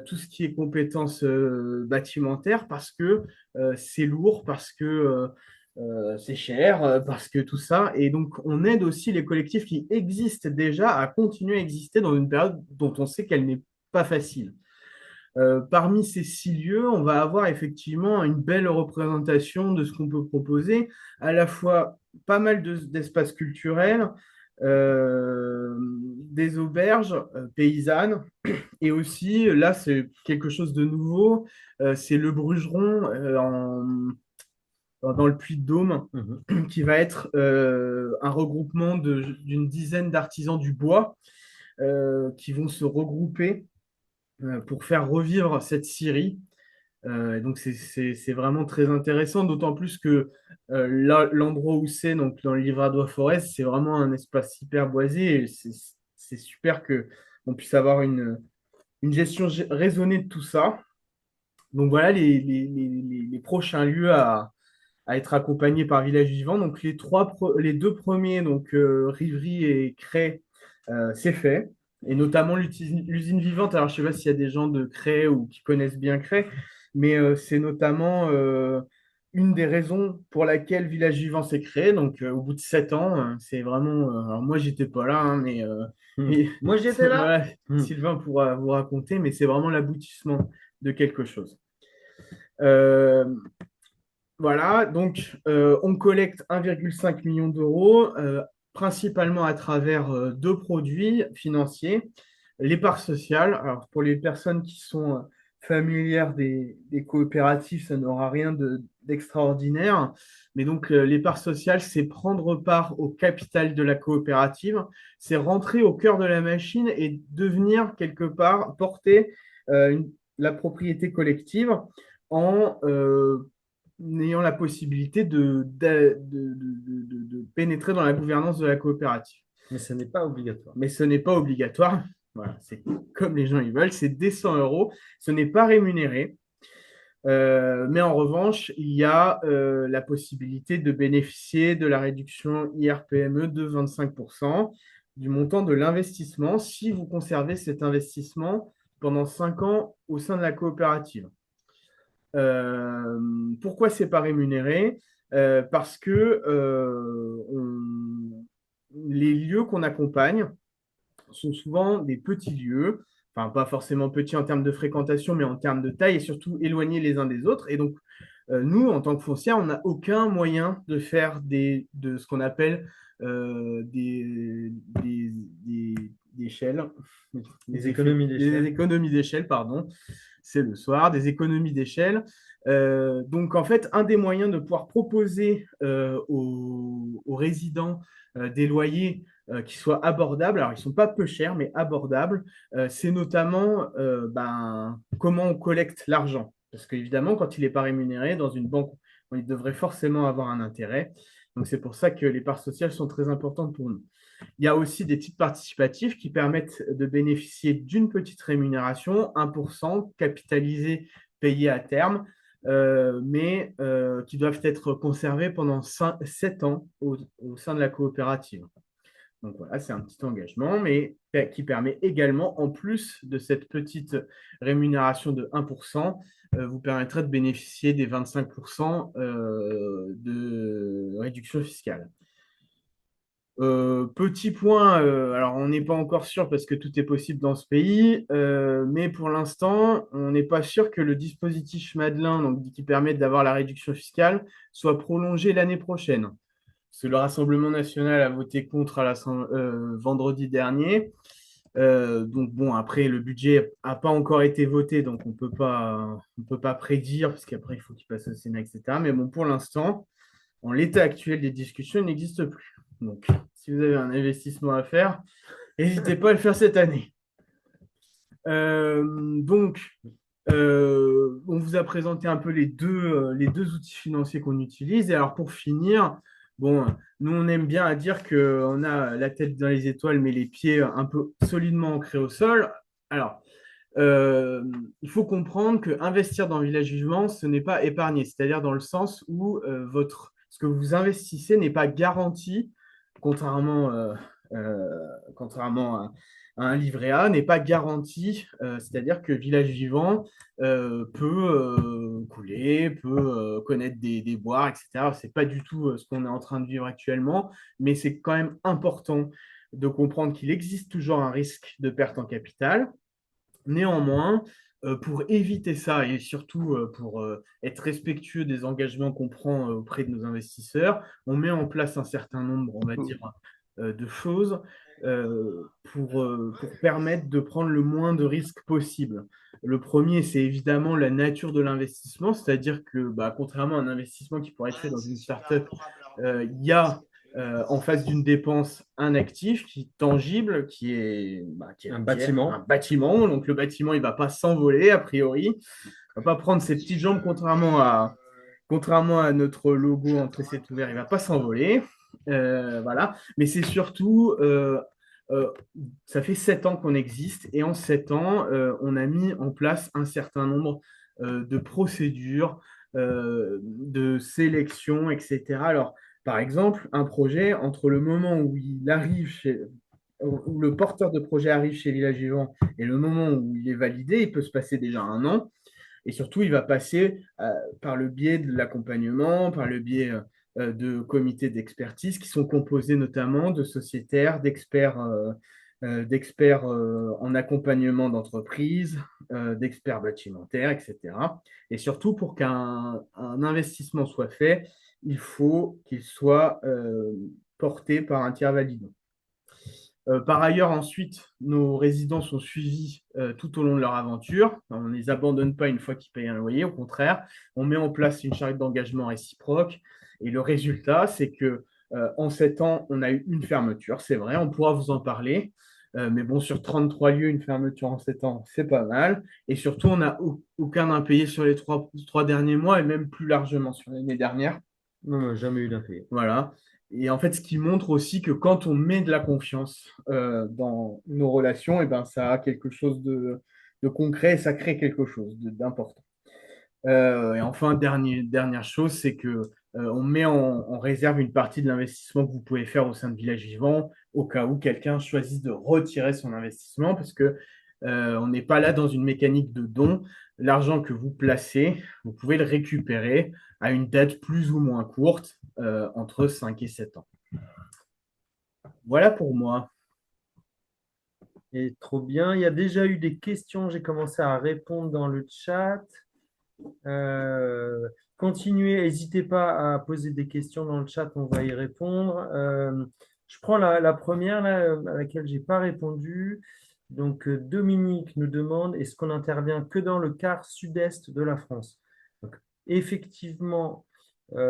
tout ce qui est compétences bâtimentaires parce que c'est lourd, parce que c'est cher, parce que tout ça. Et donc, on aide aussi les collectifs qui existent déjà à continuer à exister dans une période dont on sait qu'elle n'est pas facile. Parmi ces 6 lieux, on va avoir effectivement une belle représentation de ce qu'on peut proposer, à la fois pas mal d'espaces culturels, des auberges paysannes, et aussi, là, c'est quelque chose de nouveau, c'est le Brugeron dans le Puy-de-Dôme, qui va être un regroupement d'une dizaine d'artisans du bois qui vont se regrouper pour faire revivre cette scierie. Donc c'est vraiment très intéressant, d'autant plus que là, l'endroit où c'est, donc dans le Livradois Forest, c'est vraiment un espace hyper boisé et c'est super qu'on puisse avoir une gestion raisonnée de tout ça. Donc voilà les prochains lieux à être accompagnés par Village Vivant. Donc les 2 premiers, donc Rivry et Cray, c'est fait. Et notamment l'usine vivante. Alors, je ne sais pas s'il y a des gens de Cray ou qui connaissent bien Cray, mais c'est notamment une des raisons pour laquelle Village Vivant s'est créé. Donc, au bout de 7 ans, c'est vraiment. Alors, moi, j'étais pas là, hein, mais Moi, j'étais là. voilà, Sylvain pourra vous raconter, mais c'est vraiment l'aboutissement de quelque chose. Euh, voilà, donc on collecte 1,5 million d'euros, principalement à travers 2 produits financiers. Les parts sociales, alors pour les personnes qui sont familières des coopératives, ça n'aura rien d'extraordinaire. Mais donc les parts sociales, c'est prendre part au capital de la coopérative, c'est rentrer au cœur de la machine et devenir quelque part, porter la propriété collective en ayant la possibilité de pénétrer dans la gouvernance de la coopérative. Mais ce n'est pas obligatoire. Mais ce n'est pas obligatoire. Voilà, c'est comme les gens ils veulent, c'est des 100 euros. Ce n'est pas rémunéré. Mais en revanche, il y a la possibilité de bénéficier de la réduction IRPME de 25% du montant de l'investissement si vous conservez cet investissement pendant 5 ans au sein de la coopérative. Pourquoi c'est pas rémunéré? Parce que les lieux qu'on accompagne sont souvent des petits lieux, enfin pas forcément petits en termes de fréquentation, mais en termes de taille et surtout éloignés les uns des autres. Et donc, Nous, en tant que foncière, on n'a aucun moyen de faire de ce qu'on appelle des échelles, Des économies des d'échelle. économies d'échelle, pardon. C'est le soir, des économies d'échelle. Donc, en fait, un des moyens de pouvoir proposer aux résidents des loyers qui soient abordables, alors ils ne sont pas peu chers, mais abordables, c'est notamment comment on collecte l'argent. Parce qu'évidemment, quand il n'est pas rémunéré dans une banque, il devrait forcément avoir un intérêt. Donc, c'est pour ça que les parts sociales sont très importantes pour nous. Il y a aussi des titres participatifs qui permettent de bénéficier d'une petite rémunération, 1% capitalisé, payé à terme, mais qui doivent être conservés pendant 7 ans au sein de la coopérative. Donc voilà, c'est un petit engagement, mais qui permet également, en plus de cette petite rémunération de 1%, vous permettra de bénéficier des 25% de réduction fiscale. Petit point, alors on n'est pas encore sûr parce que tout est possible dans ce pays, mais pour l'instant, on n'est pas sûr que le dispositif Madelin, donc, qui permet d'avoir la réduction fiscale, soit prolongé l'année prochaine. Parce que le Rassemblement national a voté contre vendredi dernier. Donc bon, après, le budget n'a pas encore été voté, donc on peut pas prédire, parce qu'après, il faut qu'il passe au Sénat, etc. Mais bon, pour l'instant, en l'état actuel des discussions, il n'existe plus. Donc, si vous avez un investissement à faire, n'hésitez pas à le faire cette année. On vous a présenté un peu les deux outils financiers qu'on utilise. Et alors, pour finir, bon, nous, on aime bien à dire qu'on a la tête dans les étoiles, mais les pieds un peu solidement ancrés au sol. Alors, il faut comprendre que investir dans Village Vivant, ce n'est pas épargner, c'est-à-dire dans le sens où ce que vous investissez n'est pas garanti, contrairement, à un livret A, n'est pas garanti, c'est-à-dire que Village Vivant peut couler, peut connaître des déboires, etc. Ce n'est pas du tout ce qu'on est en train de vivre actuellement, mais c'est quand même important de comprendre qu'il existe toujours un risque de perte en capital. Néanmoins, pour éviter ça et surtout pour être respectueux des engagements qu'on prend auprès de nos investisseurs, on met en place un certain nombre, on va dire, de choses pour permettre de prendre le moins de risques possible. Le premier, c'est évidemment la nature de l'investissement, c'est-à-dire que contrairement à un investissement qui pourrait être fait dans une startup, il y a en face d'une dépense un actif qui est tangible, qui est Un bâtiment. un bâtiment. Donc le bâtiment, il ne va pas s'envoler a priori. Il ne va pas prendre ses petites jambes, contrairement à notre logo en tressé ouvert, il ne va pas s'envoler. Voilà. Mais c'est surtout, ça fait 7 ans qu'on existe et en 7 ans, on a mis en place un certain nombre de procédures, de sélection, etc. Alors, par exemple, un projet, entre le moment où le porteur de projet arrive chez Village Vivant et le moment où il est validé, il peut se passer déjà 1 an. Et surtout, il va passer par le biais de l'accompagnement, par le biais de comités d'expertise qui sont composés notamment de sociétaires, d'experts en accompagnement d'entreprise, d'experts bâtimentaires, etc. Et surtout, pour qu'un investissement soit fait, il faut qu'il soit porté par un tiers validant. Par ailleurs, ensuite, nos résidents sont suivis tout au long de leur aventure. On ne les abandonne pas une fois qu'ils payent un loyer. Au contraire, on met en place une charte d'engagement réciproque. Et le résultat, c'est que en 7 ans, on a eu une fermeture. C'est vrai, on pourra vous en parler. Mais bon, sur 33 lieux, une fermeture en 7 ans, c'est pas mal. Et surtout, on n'a aucun impayé sur les trois derniers mois et même plus largement sur l'année dernière. Non, jamais eu d'impayé. Voilà. Et en fait, ce qui montre aussi que quand on met de la confiance dans nos relations, et ben, ça a quelque chose de concret et ça crée quelque chose d'important. Et enfin, dernière chose, c'est que on met en réserve une partie de l'investissement que vous pouvez faire au sein de Village Vivant au cas où quelqu'un choisisse de retirer son investissement parce que on n'est pas là dans une mécanique de don. L'argent que vous placez, vous pouvez le récupérer à une date plus ou moins courte, entre 5 et 7 ans. Voilà pour moi. Et trop bien. Il y a déjà eu des questions. J'ai commencé à répondre dans le chat. continuez, n'hésitez pas à poser des questions dans le chat, on va y répondre. Je prends la première là, à laquelle je n'ai pas répondu. Donc, Dominique nous demande, est-ce qu'on intervient que dans le quart sud-est de la France? Donc, effectivement,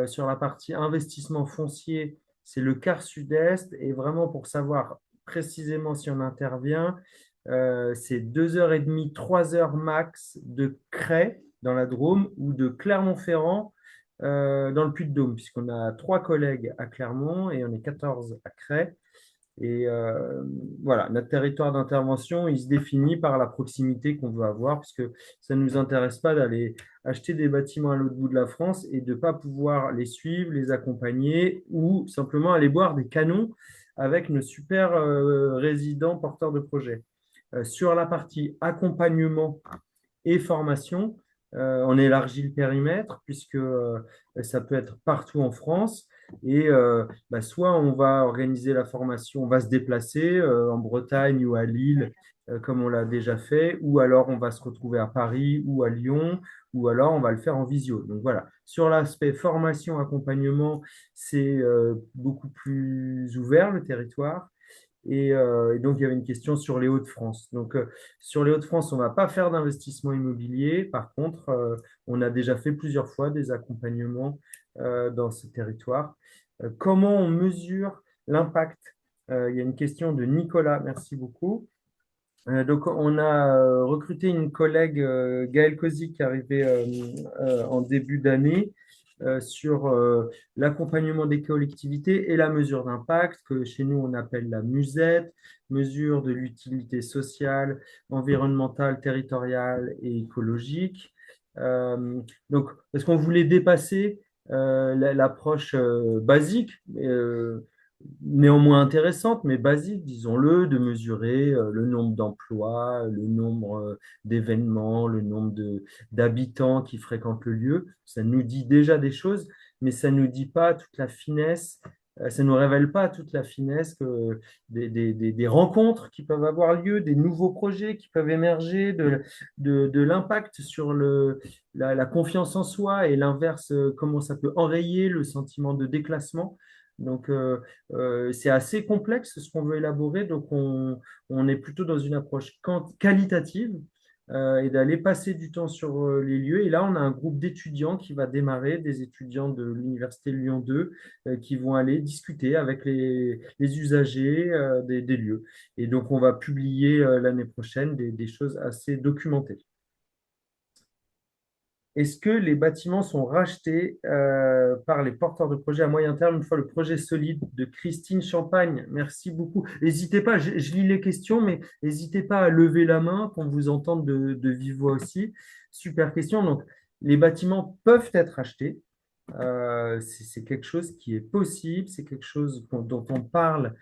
sur la partie investissement foncier, c'est le quart sud-est. Et vraiment, pour savoir précisément si on intervient, c'est 2h30, 3 heures max de Crest dans la Drôme ou de Clermont-Ferrand dans le Puy-de-Dôme, puisqu'on a 3 collègues à Clermont et on est 14 à Crest. Et voilà, notre territoire d'intervention, il se définit par la proximité qu'on veut avoir, puisque ça ne nous intéresse pas d'aller acheter des bâtiments à l'autre bout de la France et de ne pas pouvoir les suivre, les accompagner ou simplement aller boire des canons avec nos super résidents porteurs de projets. Sur la partie accompagnement et formation, on élargit le périmètre puisque ça peut être partout en France. Et soit on va organiser la formation, on va se déplacer en Bretagne ou à Lille, comme on l'a déjà fait, ou alors on va se retrouver à Paris ou à Lyon, ou alors on va le faire en visio. Donc voilà, sur l'aspect formation, accompagnement, c'est beaucoup plus ouvert le territoire. Et donc, il y avait une question sur les Hauts-de-France. Donc, sur les Hauts-de-France, on ne va pas faire d'investissement immobilier. Par contre, on a déjà fait plusieurs fois des accompagnements dans ce territoire. Comment on mesure l'impact? Il y a une question de Nicolas. Merci beaucoup. Donc, on a recruté une collègue, Gaëlle Cozy, qui est arrivée en début d'année sur l'accompagnement des collectivités et la mesure d'impact, que chez nous, on appelle la musette, mesure de l'utilité sociale, environnementale, territoriale et écologique. Donc, parce qu'on voulait dépasser l'approche basique, néanmoins intéressante, mais basique, disons-le, de mesurer le nombre d'emplois, le nombre d'événements, le nombre d'habitants qui fréquentent le lieu. Ça nous dit déjà des choses, mais ça ne nous dit pas toute la finesse, ça ne nous révèle pas toute la finesse des rencontres qui peuvent avoir lieu, des nouveaux projets qui peuvent émerger, de l'impact sur la confiance en soi et l'inverse, comment ça peut enrayer le sentiment de déclassement. Donc, c'est assez complexe ce qu'on veut élaborer. Donc, on est plutôt dans une approche qualitative et d'aller passer du temps sur les lieux. Et là, on a un groupe d'étudiants qui va démarrer, des étudiants de l'Université Lyon 2, qui vont aller discuter avec les usagers des lieux. Et donc, on va publier l'année prochaine des choses assez documentées. Est-ce que les bâtiments sont rachetés par les porteurs de projets à moyen terme une fois le projet solide? De Christine Champagne, merci beaucoup. N'hésitez pas, je lis les questions, mais n'hésitez pas à lever la main, qu'on vous entende de vive voix aussi. Super question. Donc, les bâtiments peuvent être achetés. C'est quelque chose qui est possible, c'est quelque chose dont on parle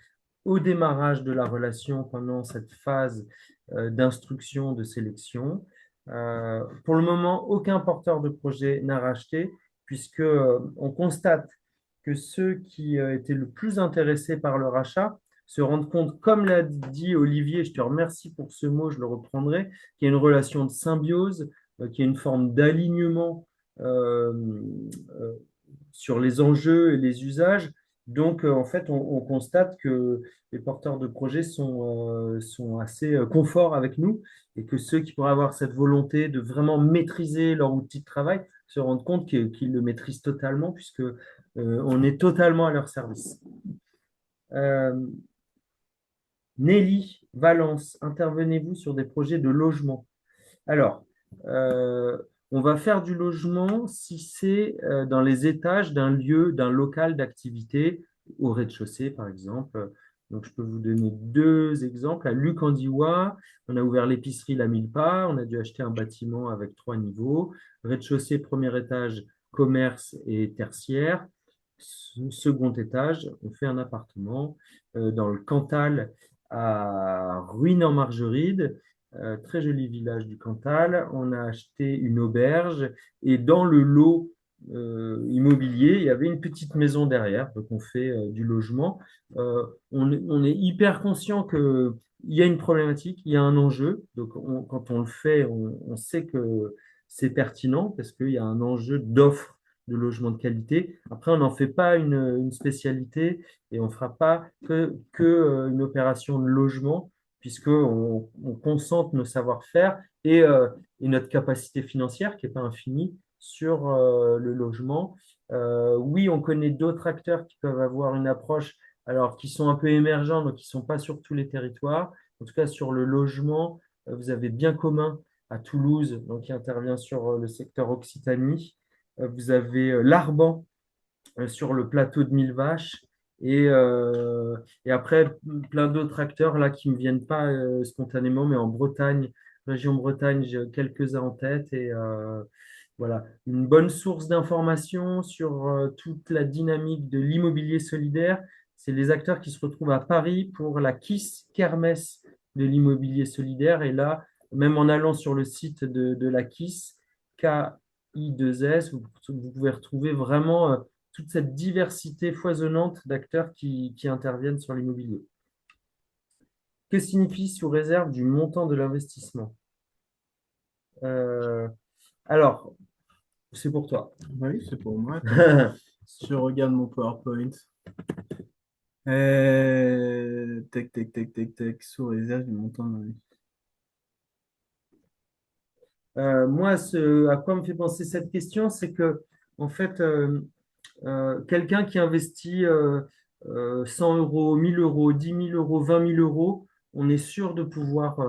au démarrage de la relation pendant cette phase d'instruction, de sélection. Pour le moment, aucun porteur de projet n'a racheté, puisque on constate que ceux qui étaient le plus intéressés par le rachat se rendent compte, comme l'a dit Olivier, je te remercie pour ce mot, je le reprendrai, qu'il y a une relation de symbiose, qu'il y a une forme d'alignement sur les enjeux et les usages. Donc, en fait, on constate que les porteurs de projets sont assez confort avec nous et que ceux qui pourraient avoir cette volonté de vraiment maîtriser leur outil de travail se rendent compte qu'ils le maîtrisent totalement puisque on est totalement à leur service. Nelly Valence, intervenez-vous sur des projets de logement? Alors, on va faire du logement si c'est dans les étages d'un lieu, d'un local d'activité, au rez-de-chaussée par exemple. Donc, je peux vous donner 2 exemples. À Luc-en-Diois, on a ouvert l'épicerie La Mille Pas, on a dû acheter un bâtiment avec 3 niveaux. Rez-de-chaussée, premier étage, commerce et tertiaire. Second étage, on fait un appartement dans le Cantal à Ruine-en-Margeride. Très joli village du Cantal. On a acheté une auberge et dans le lot immobilier, il y avait une petite maison derrière. Donc, on fait du logement. On est hyper conscient qu'il y a une problématique, il y a un enjeu. Donc, quand on le fait, on sait que c'est pertinent parce qu'il y a un enjeu d'offre de logement de qualité. Après, on n'en fait pas une spécialité et on ne fera pas une opération de logement, puisqu'on on concentre nos savoir-faire et notre capacité financière, qui n'est pas infinie, sur le logement. Oui, on connaît d'autres acteurs qui peuvent avoir une approche, alors qui sont un peu émergents, donc qui ne sont pas sur tous les territoires. En tout cas, sur le logement, vous avez Bien Commun à Toulouse, donc qui intervient sur le secteur Occitanie. Vous avez l'Arban sur le plateau de Mille Vaches. Et après, plein d'autres acteurs là qui ne me viennent pas spontanément, mais en Bretagne, région Bretagne, j'ai quelques-uns en tête. Et voilà, une bonne source d'information sur toute la dynamique de l'immobilier solidaire. C'est les acteurs qui se retrouvent à Paris pour la KISS, Kermesse de l'immobilier solidaire. Et là, même en allant sur le site de la KISS, KI2S, vous pouvez retrouver vraiment toute cette diversité foisonnante d'acteurs qui interviennent sur l'immobilier. Que signifie sous réserve du montant de l'investissement? Alors, c'est pour toi. Oui, c'est pour moi. Si je regarde mon PowerPoint. Tac, tac, tac, tac, tac, sous réserve du montant de Moi, à quoi me fait penser cette question, c'est que, en fait, quelqu'un qui investit 100 euros, 1000 euros, 10 000 euros, 20 000 euros, on est sûr de pouvoir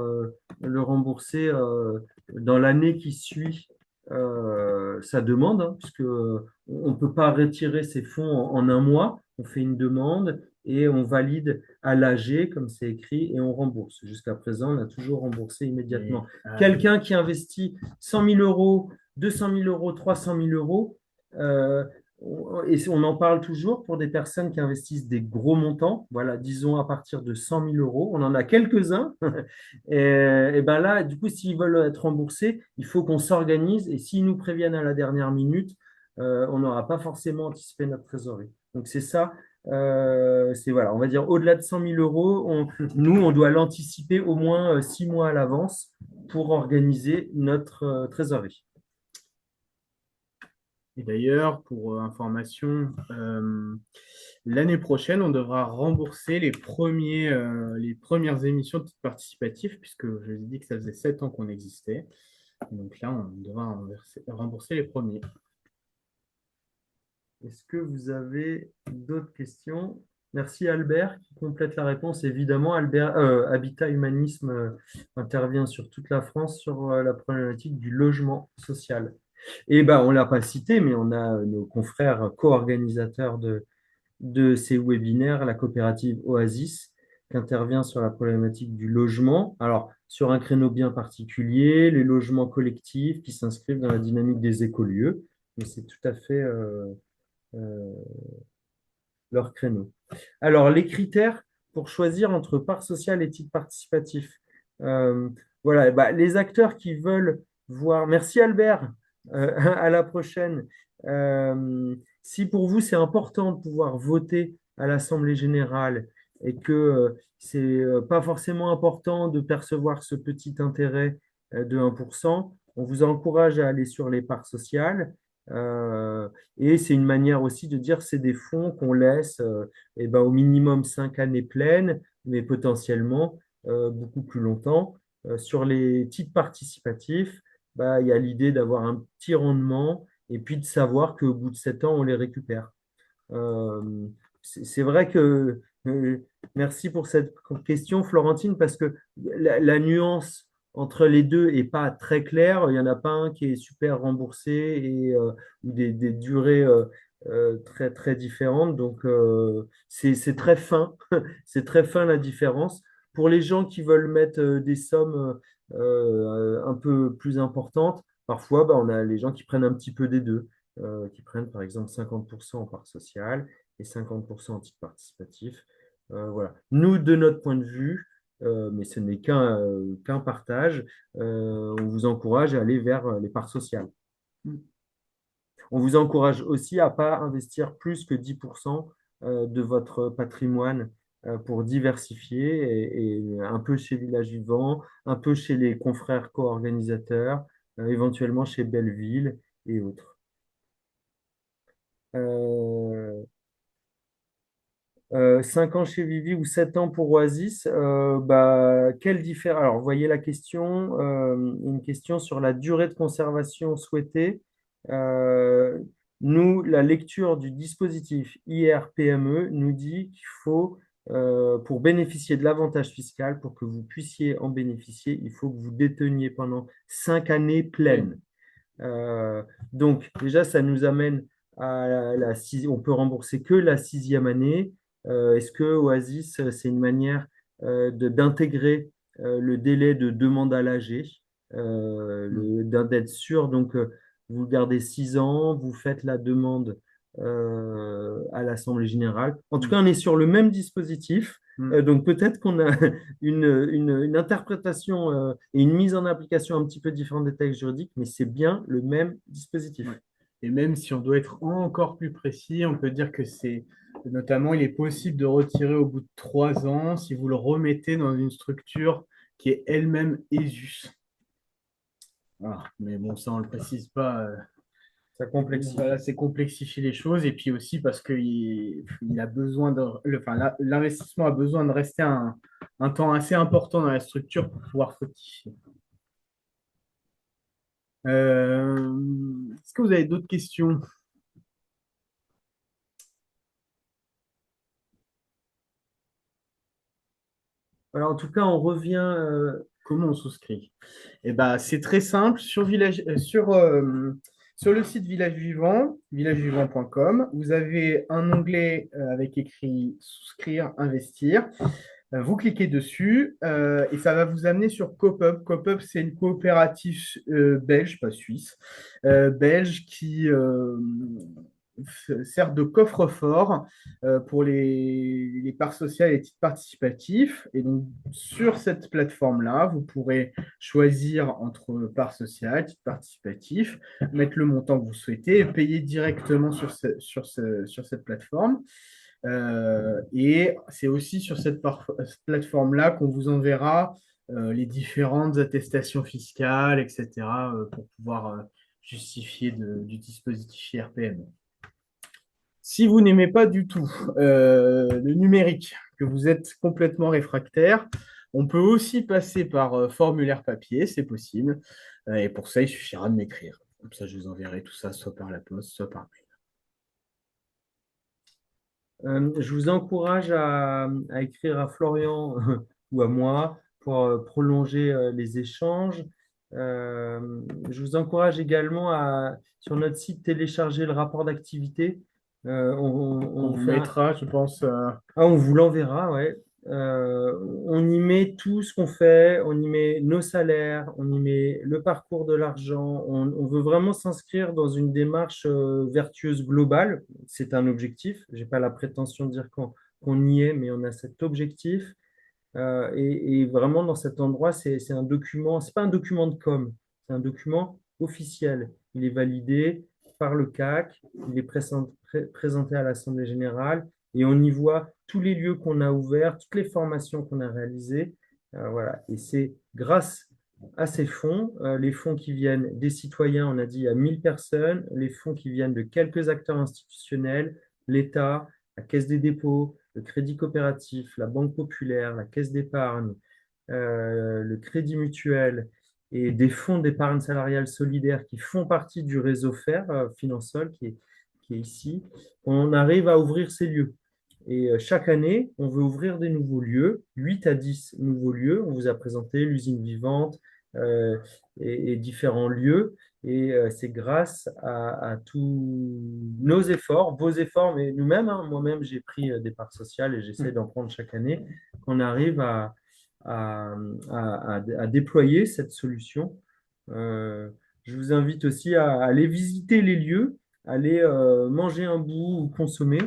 le rembourser dans l'année qui suit sa demande, hein, puisque on ne peut pas retirer ses fonds en un mois. On fait une demande et on valide à l'AG, comme c'est écrit, et on rembourse. Jusqu'à présent, on a toujours remboursé immédiatement. Quelqu'un qui investit 100 000 euros, 200 000 euros, 300 000 euros, et on en parle toujours pour des personnes qui investissent des gros montants, voilà, disons à partir de 100 000 euros. On en a quelques-uns. Et ben là, du coup, s'ils veulent être remboursés, il faut qu'on s'organise. Et s'ils nous préviennent à la dernière minute, on n'aura pas forcément anticipé notre trésorerie. Donc c'est ça. C'est voilà, on va dire au-delà de 100 000 euros, nous, on doit l'anticiper au moins 6 mois à l'avance pour organiser notre trésorerie. Et d'ailleurs, pour information, l'année prochaine, on devra rembourser les premières émissions de titres participatifs, puisque je vous ai dit que ça faisait 7 ans qu'on existait. Donc là, on devra rembourser les premiers. Est-ce que vous avez d'autres questions? Merci Albert qui complète la réponse. Évidemment, Albert, Habitat Humanisme intervient sur toute la France sur la problématique du logement social. Et ben, on ne l'a pas cité, mais on a nos confrères co-organisateurs de ces webinaires, la coopérative Oasis, qui intervient sur la problématique du logement. Alors, sur un créneau bien particulier, les logements collectifs qui s'inscrivent dans la dynamique des écolieux, mais c'est tout à fait leur créneau. Alors, les critères pour choisir entre part sociale et titre participatif. Voilà, bah, les acteurs qui veulent voir. Merci Albert, à la prochaine. Si pour vous c'est important de pouvoir voter à l'Assemblée générale et que c'est pas forcément important de percevoir ce petit intérêt de 1%, on vous encourage à aller sur les parts sociales. Et c'est une manière aussi de dire c'est des fonds qu'on laisse eh ben, au minimum 5 années pleines, mais potentiellement beaucoup plus longtemps. Sur les titres participatifs, bah, il y a l'idée d'avoir un petit rendement et puis de savoir qu'au bout de 7 ans, on les récupère. C'est vrai que, merci pour cette question, Florentine, parce que la nuance entre les deux n'est pas très claire. Il n'y en a pas un qui est super remboursé et ou des durées très, très différentes. Donc, c'est très fin. C'est très fin la différence. Pour les gens qui veulent mettre des sommes un peu plus importantes, parfois, bah, on a les gens qui prennent un petit peu des deux, qui prennent par exemple 50% en part sociale et 50% en titre participatif. Voilà. Nous, de notre point de vue, mais ce n'est qu'un partage, on vous encourage à aller vers les parts sociales. On vous encourage aussi à ne pas investir plus que 10% de votre patrimoine pour diversifier et un peu chez Village Vivant, un peu chez les confrères co-organisateurs, éventuellement chez Belleville et autres. Euh, 5 ans chez Vivi ou 7 ans pour Oasis, quelle différence? Alors, vous voyez la question, une question sur la durée de conservation souhaitée. Euh, Nous, la lecture du dispositif IR-PME nous dit qu'il faut, pour bénéficier de l'avantage fiscal, pour que vous puissiez en bénéficier, il faut que vous déteniez pendant 5 années pleines. Euh, donc, déjà, ça nous amène à on peut rembourser que la 6e année. Est-ce que Oasis, c'est une manière d'intégrer le délai de demande à l'AG, d'être sûr? Donc, vous gardez 6 ans, vous faites la demande à l'Assemblée générale. En tout cas, on est sur le même dispositif. Donc, peut-être qu'on a une interprétation et une mise en application un petit peu différente des textes juridiques, mais c'est bien le même dispositif. Ouais. Et même si on doit être encore plus précis, on peut dire que notamment, il est possible de retirer au bout de 3 ans si vous le remettez dans une structure qui est elle-même ESUS. Voilà. Mais bon, ça, on ne le précise pas. Ça complexifie. Voilà, c'est complexifier les choses. Et puis aussi parce que il a besoin l'investissement a besoin de rester un temps assez important dans la structure pour pouvoir fructifier. Est-ce que vous avez d'autres questions? Alors, en tout cas, on revient. Comment on souscrit? Eh ben, c'est très simple. Sur le site Village Vivant, villagevivant.com, vous avez un onglet avec écrit Souscrire, investir. Vous cliquez dessus et ça va vous amener sur CoopUp. CoopUp, c'est une coopérative belge, pas suisse, belge qui sert de coffre-fort pour les parts sociales et les titres participatifs. Et donc, sur cette plateforme-là, vous pourrez choisir entre parts sociales, titres participatifs, mettre le montant que vous souhaitez et payer directement sur cette plateforme. Et c'est aussi sur cette plateforme-là qu'on vous enverra les différentes attestations fiscales, etc., pour pouvoir justifier du dispositif IRPM. Si vous n'aimez pas du tout le numérique, que vous êtes complètement réfractaire, on peut aussi passer par formulaire papier, c'est possible. Et pour ça, il suffira de m'écrire. Comme ça, je vous enverrai tout ça, soit par la poste, soit par mail. Je vous encourage à écrire à Florian ou à moi pour prolonger les échanges. Je vous encourage également sur notre site, télécharger le rapport d'activité. On vous mettra, je pense. On vous l'enverra, ouais. On y met tout ce qu'on fait, on y met nos salaires, on y met le parcours de l'argent. On veut vraiment s'inscrire dans une démarche vertueuse globale. C'est un objectif. Je n'ai pas la prétention de dire qu'on y est, mais on a cet objectif. Et vraiment, dans cet endroit, c'est un document, c'est pas un document de com, c'est un document officiel. Il est validé par le CAC, il est présenté à l'Assemblée générale et on y voit tous les lieux qu'on a ouverts, toutes les formations qu'on a réalisées. Voilà. Et c'est grâce à ces fonds, les fonds qui viennent des citoyens, on a dit à 1000 personnes, les fonds qui viennent de quelques acteurs institutionnels, l'État, la Caisse des dépôts, le Crédit coopératif, la Banque populaire, la Caisse d'épargne, le Crédit mutuel et des fonds d'épargne salariale solidaire qui font partie du réseau FAIR, Finansol, qui est ici, on arrive à ouvrir ces lieux. Et chaque année, on veut ouvrir des nouveaux lieux, 8 à 10 nouveaux lieux. On vous a présenté l'usine vivante et différents lieux. Et c'est grâce à tous nos efforts, vos efforts, mais nous-mêmes, hein, moi-même, j'ai pris des parts sociales et j'essaie d'en prendre chaque année, qu'on arrive à déployer cette solution. Je vous invite aussi à aller visiter les lieux, aller manger un bout ou consommer.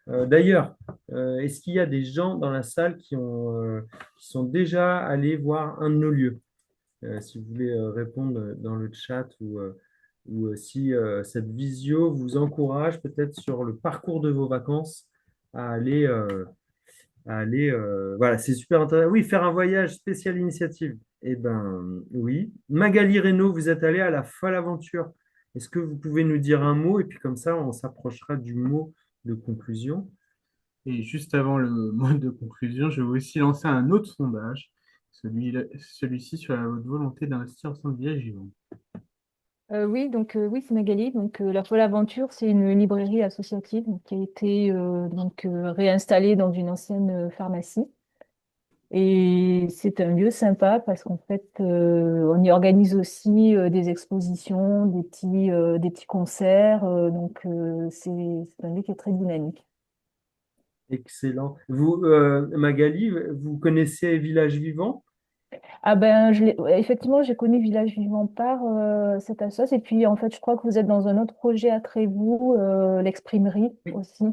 D'ailleurs, est-ce qu'il y a des gens dans la salle qui sont déjà allés voir un de nos lieux? Si vous voulez répondre dans le chat ou si cette visio vous encourage peut-être sur le parcours de vos vacances à aller, voilà, c'est super intéressant. Oui, faire un voyage spécial initiative. Eh ben oui. Magali Reynaud, vous êtes allé à la folle aventure Est-ce que vous pouvez nous dire un mot et puis comme ça, on s'approchera du mot de conclusion? Et juste avant le mot de conclusion, je vais aussi lancer un autre sondage, celui-ci sur votre volonté d'investir au sein de Village Vivant. Oui, c'est Magali. La Folle Aventure, c'est une librairie associative qui a été réinstallée dans une ancienne pharmacie. Et c'est un lieu sympa parce qu'en fait, on y organise aussi des expositions, des petits concerts. C'est un lieu qui est très dynamique. Excellent. Vous, Magali, vous connaissez Village Vivant? Ah ben, ouais, effectivement, j'ai connu Village Vivant par cette association. Et puis, en fait, je crois que vous êtes dans un autre projet à Trévoux, l'Exprimerie Oui. aussi.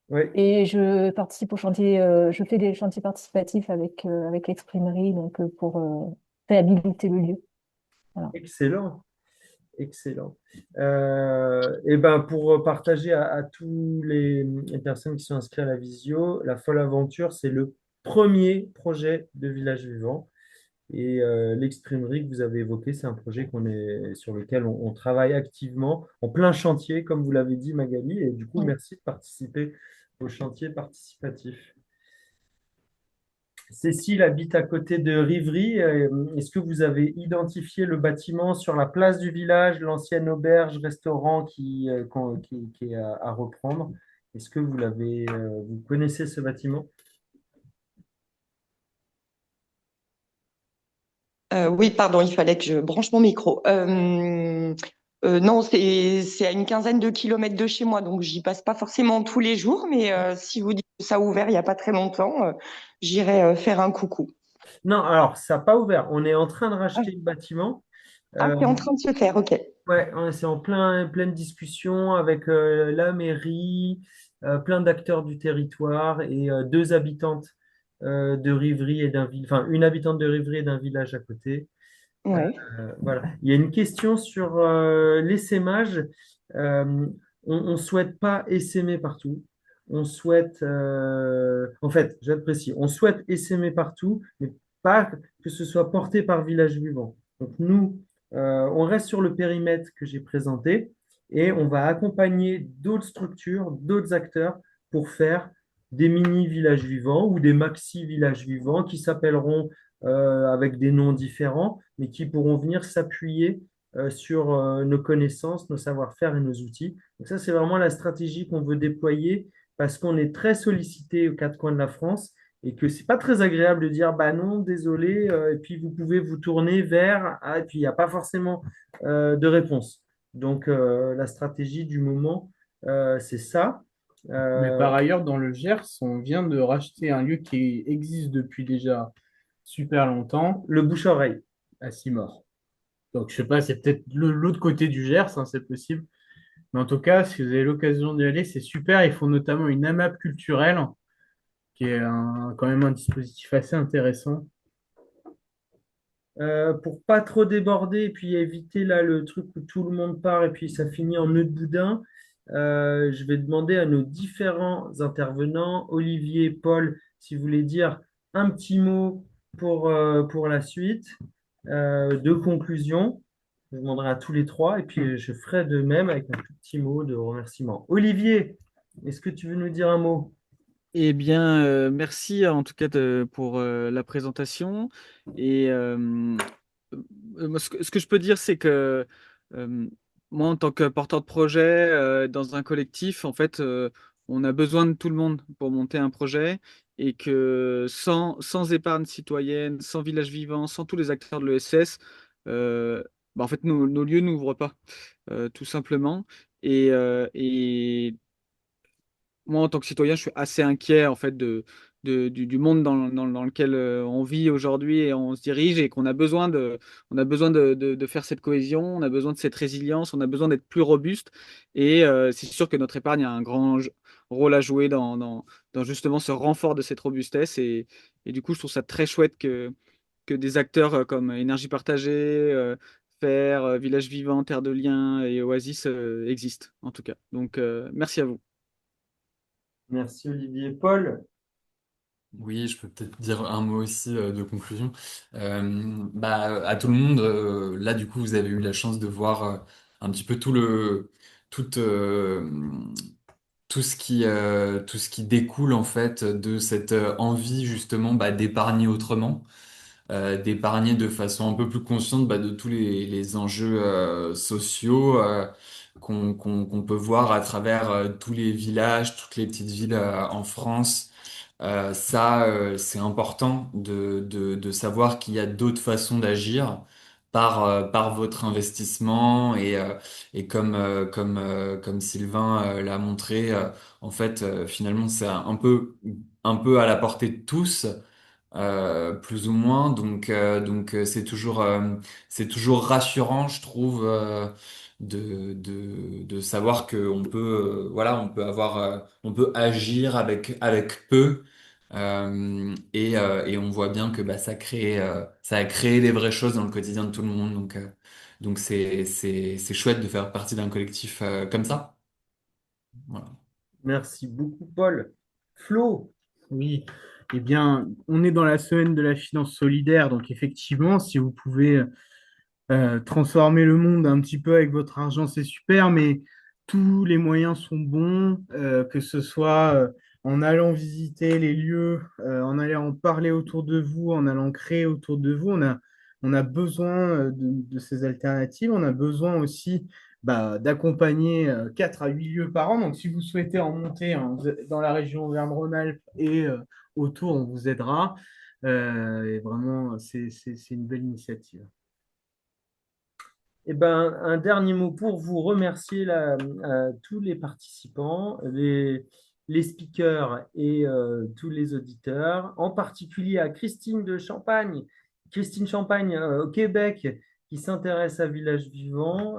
Oui, Et je participe au chantier, je fais des chantiers participatifs avec l'Exprimerie, pour réhabiliter le lieu. Voilà. excellent. Excellent. Et ben pour partager à tous les personnes qui sont inscrites à la visio, la Folle Aventure, c'est le premier projet de Village Vivant. Et l'exprimerie que vous avez évoqué, c'est un projet sur lequel on travaille activement, en plein chantier, comme vous l'avez dit, Magali. Et du coup, Mm. merci de participer au chantier participatif. Cécile habite à côté de Rivry. Est-ce que vous avez identifié le bâtiment sur la place du village, l'ancienne auberge-restaurant qui est à reprendre? Est-ce que vous connaissez ce bâtiment? Oui, pardon, il fallait que je branche mon micro. Non, c'est à une quinzaine de kilomètres de chez moi, donc j'y passe pas forcément tous les jours, mais si vous dites que ça a ouvert il y a pas très longtemps, j'irai faire un coucou. Non, alors, ça n'a pas ouvert. On est en train de Ah, racheter le bâtiment. ah, c'est en train de se faire, ok. Ouais, c'est en pleine discussion avec la mairie, plein d'acteurs du territoire et deux habitantes de Rivry et enfin une habitante de Rivry et d'un village à côté. Ouais. Voilà. Il y a une question sur l'essaimage. Euh, on ne souhaite pas essaimer partout. On souhaite, en fait, je vais être précis, on souhaite essaimer partout, mais pas que ce soit porté par Village Vivant. Donc nous, on reste sur le périmètre que j'ai présenté et on va accompagner d'autres structures, d'autres acteurs pour faire des mini villages vivants ou des maxi villages vivants qui s'appelleront avec des noms différents, mais qui pourront venir s'appuyer sur nos connaissances, nos savoir-faire et nos outils. Donc ça, c'est vraiment la stratégie qu'on veut déployer parce qu'on est très sollicité aux quatre coins de la France et que c'est pas très agréable de dire bah non, désolé, et puis vous pouvez vous tourner vers, et puis il n'y a pas forcément de réponse. Donc la stratégie du moment, c'est ça. Mais Euh, par ailleurs, dans le Gers, on vient de racheter un lieu qui existe depuis déjà super longtemps, le bouche-oreille. à Simort. Donc, je sais pas, c'est peut-être l'autre côté du Gers, hein, c'est possible. Mais en tout cas, si vous avez l'occasion d'y aller, c'est super. Ils font notamment une AMAP culturelle, qui est quand même un dispositif assez intéressant. Pour pas trop déborder et puis éviter là le truc où tout le monde part et puis ça finit en nœud de boudin, je vais demander à nos différents intervenants, Olivier, Paul, si vous voulez dire un petit mot pour la suite de conclusion. Je demanderai à tous les trois et puis je ferai de même avec un tout petit mot de remerciement. Olivier, est-ce que tu veux nous dire un mot? Eh bien, merci en tout cas pour la présentation. Et moi, ce que je peux dire, c'est que euh, moi, en tant que porteur de projet dans un collectif, en fait, on a besoin de tout le monde pour monter un projet et que sans épargne citoyenne, sans village vivant, sans tous les acteurs de l'ESS, en fait, nos lieux n'ouvrent pas, tout simplement. Et moi, en tant que citoyen, je suis assez inquiet en fait du monde dans lequel on vit aujourd'hui et on se dirige et on a besoin de faire cette cohésion, on a besoin de cette résilience, on a besoin d'être plus robuste. Et c'est sûr que notre épargne a un rôle à jouer dans justement ce renfort de cette robustesse. Et du coup, je trouve ça très chouette que des acteurs comme Énergie Partagée, FAIRE, Village Vivant, Terre de Liens et Oasis existent en tout cas. Donc, merci à vous. Merci Olivier. Paul, Oui, je peux peut-être dire un mot aussi de conclusion. À tout le monde, là du coup, vous avez eu la chance de voir un petit peu tout, tout ce qui découle en fait de cette envie justement d'épargner autrement, d'épargner de façon un peu plus consciente de tous les enjeux sociaux qu'on peut voir à travers tous les villages, toutes les petites villes en France. C'est important de savoir qu'il y a d'autres façons d'agir par votre investissement et comme Sylvain l'a montré, en fait, finalement, c'est un peu à la portée de tous, plus ou moins. Donc c'est toujours rassurant, je trouve, de savoir que on peut, voilà, on peut agir avec peu. Et on voit bien que ça a créé des vraies choses dans le quotidien de tout le monde. Donc c'est chouette de faire partie d'un collectif comme ça. Voilà. Merci beaucoup, Paul. Flo, Oui, eh bien, on est dans la semaine de la finance solidaire, donc effectivement, si vous pouvez transformer le monde un petit peu avec votre argent, c'est super, mais tous les moyens sont bons, que ce soit en allant visiter les lieux, en allant en parler autour de vous, en allant créer autour de vous. On a besoin de ces alternatives. On a besoin aussi d'accompagner 4 à 8 lieux par an. Donc, si vous souhaitez en monter dans la région Auvergne-Rhône-Alpes et autour, on vous aidera. Et vraiment, c'est une belle initiative. eh ben, un dernier mot pour vous remercier tous les participants, les speakers et tous les auditeurs, en particulier à Christine Champagne au Québec, qui s'intéresse à Village Vivant.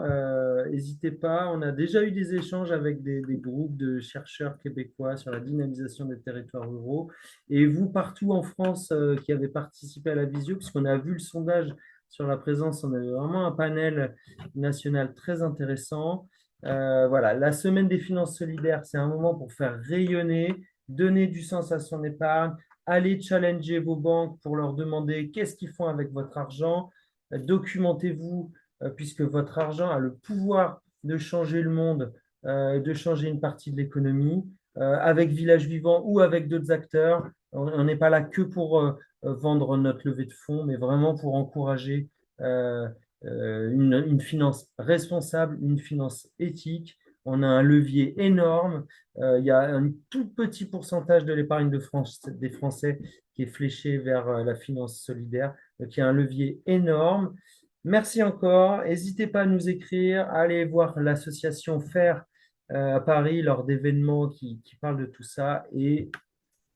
N'hésitez pas, on a déjà eu des échanges avec des groupes de chercheurs québécois sur la dynamisation des territoires ruraux. Et vous, partout en France, qui avez participé à la visio, puisqu'on a vu le sondage sur la présence, on avait vraiment un panel national très intéressant. Voilà, la semaine des finances solidaires, c'est un moment pour faire rayonner, donner du sens à son épargne, aller challenger vos banques pour leur demander qu'est-ce qu'ils font avec votre argent. Documentez-vous, puisque votre argent a le pouvoir de changer le monde, de changer une partie de l'économie. Avec Village Vivant ou avec d'autres acteurs, on n'est pas là que pour vendre notre levée de fonds, mais vraiment pour encourager euh, une finance responsable, une finance éthique. On a un levier énorme. Il y a un tout petit pourcentage de l'épargne des Français qui est fléché vers la finance solidaire. Donc, il y a un levier énorme. Merci encore. N'hésitez pas à nous écrire. Allez voir l'association FAIR à Paris lors d'événements qui parlent de tout ça. Et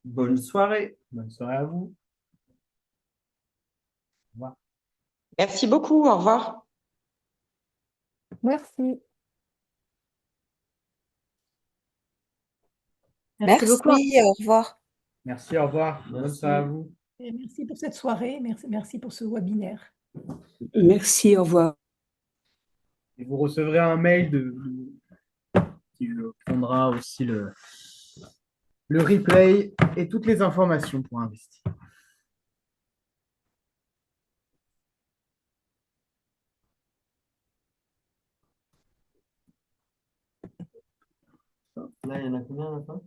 bonne soirée. Bonne soirée à vous. Au revoir. Merci beaucoup. Au revoir. Merci. Merci beaucoup. Au revoir. Merci, au revoir. Bonne Merci. soirée à vous. Et merci pour cette soirée, merci pour ce webinaire. Merci, au revoir. Et vous recevrez un mail qui prendra aussi le replay et toutes les informations pour investir. Là, il y en a combien à la fin?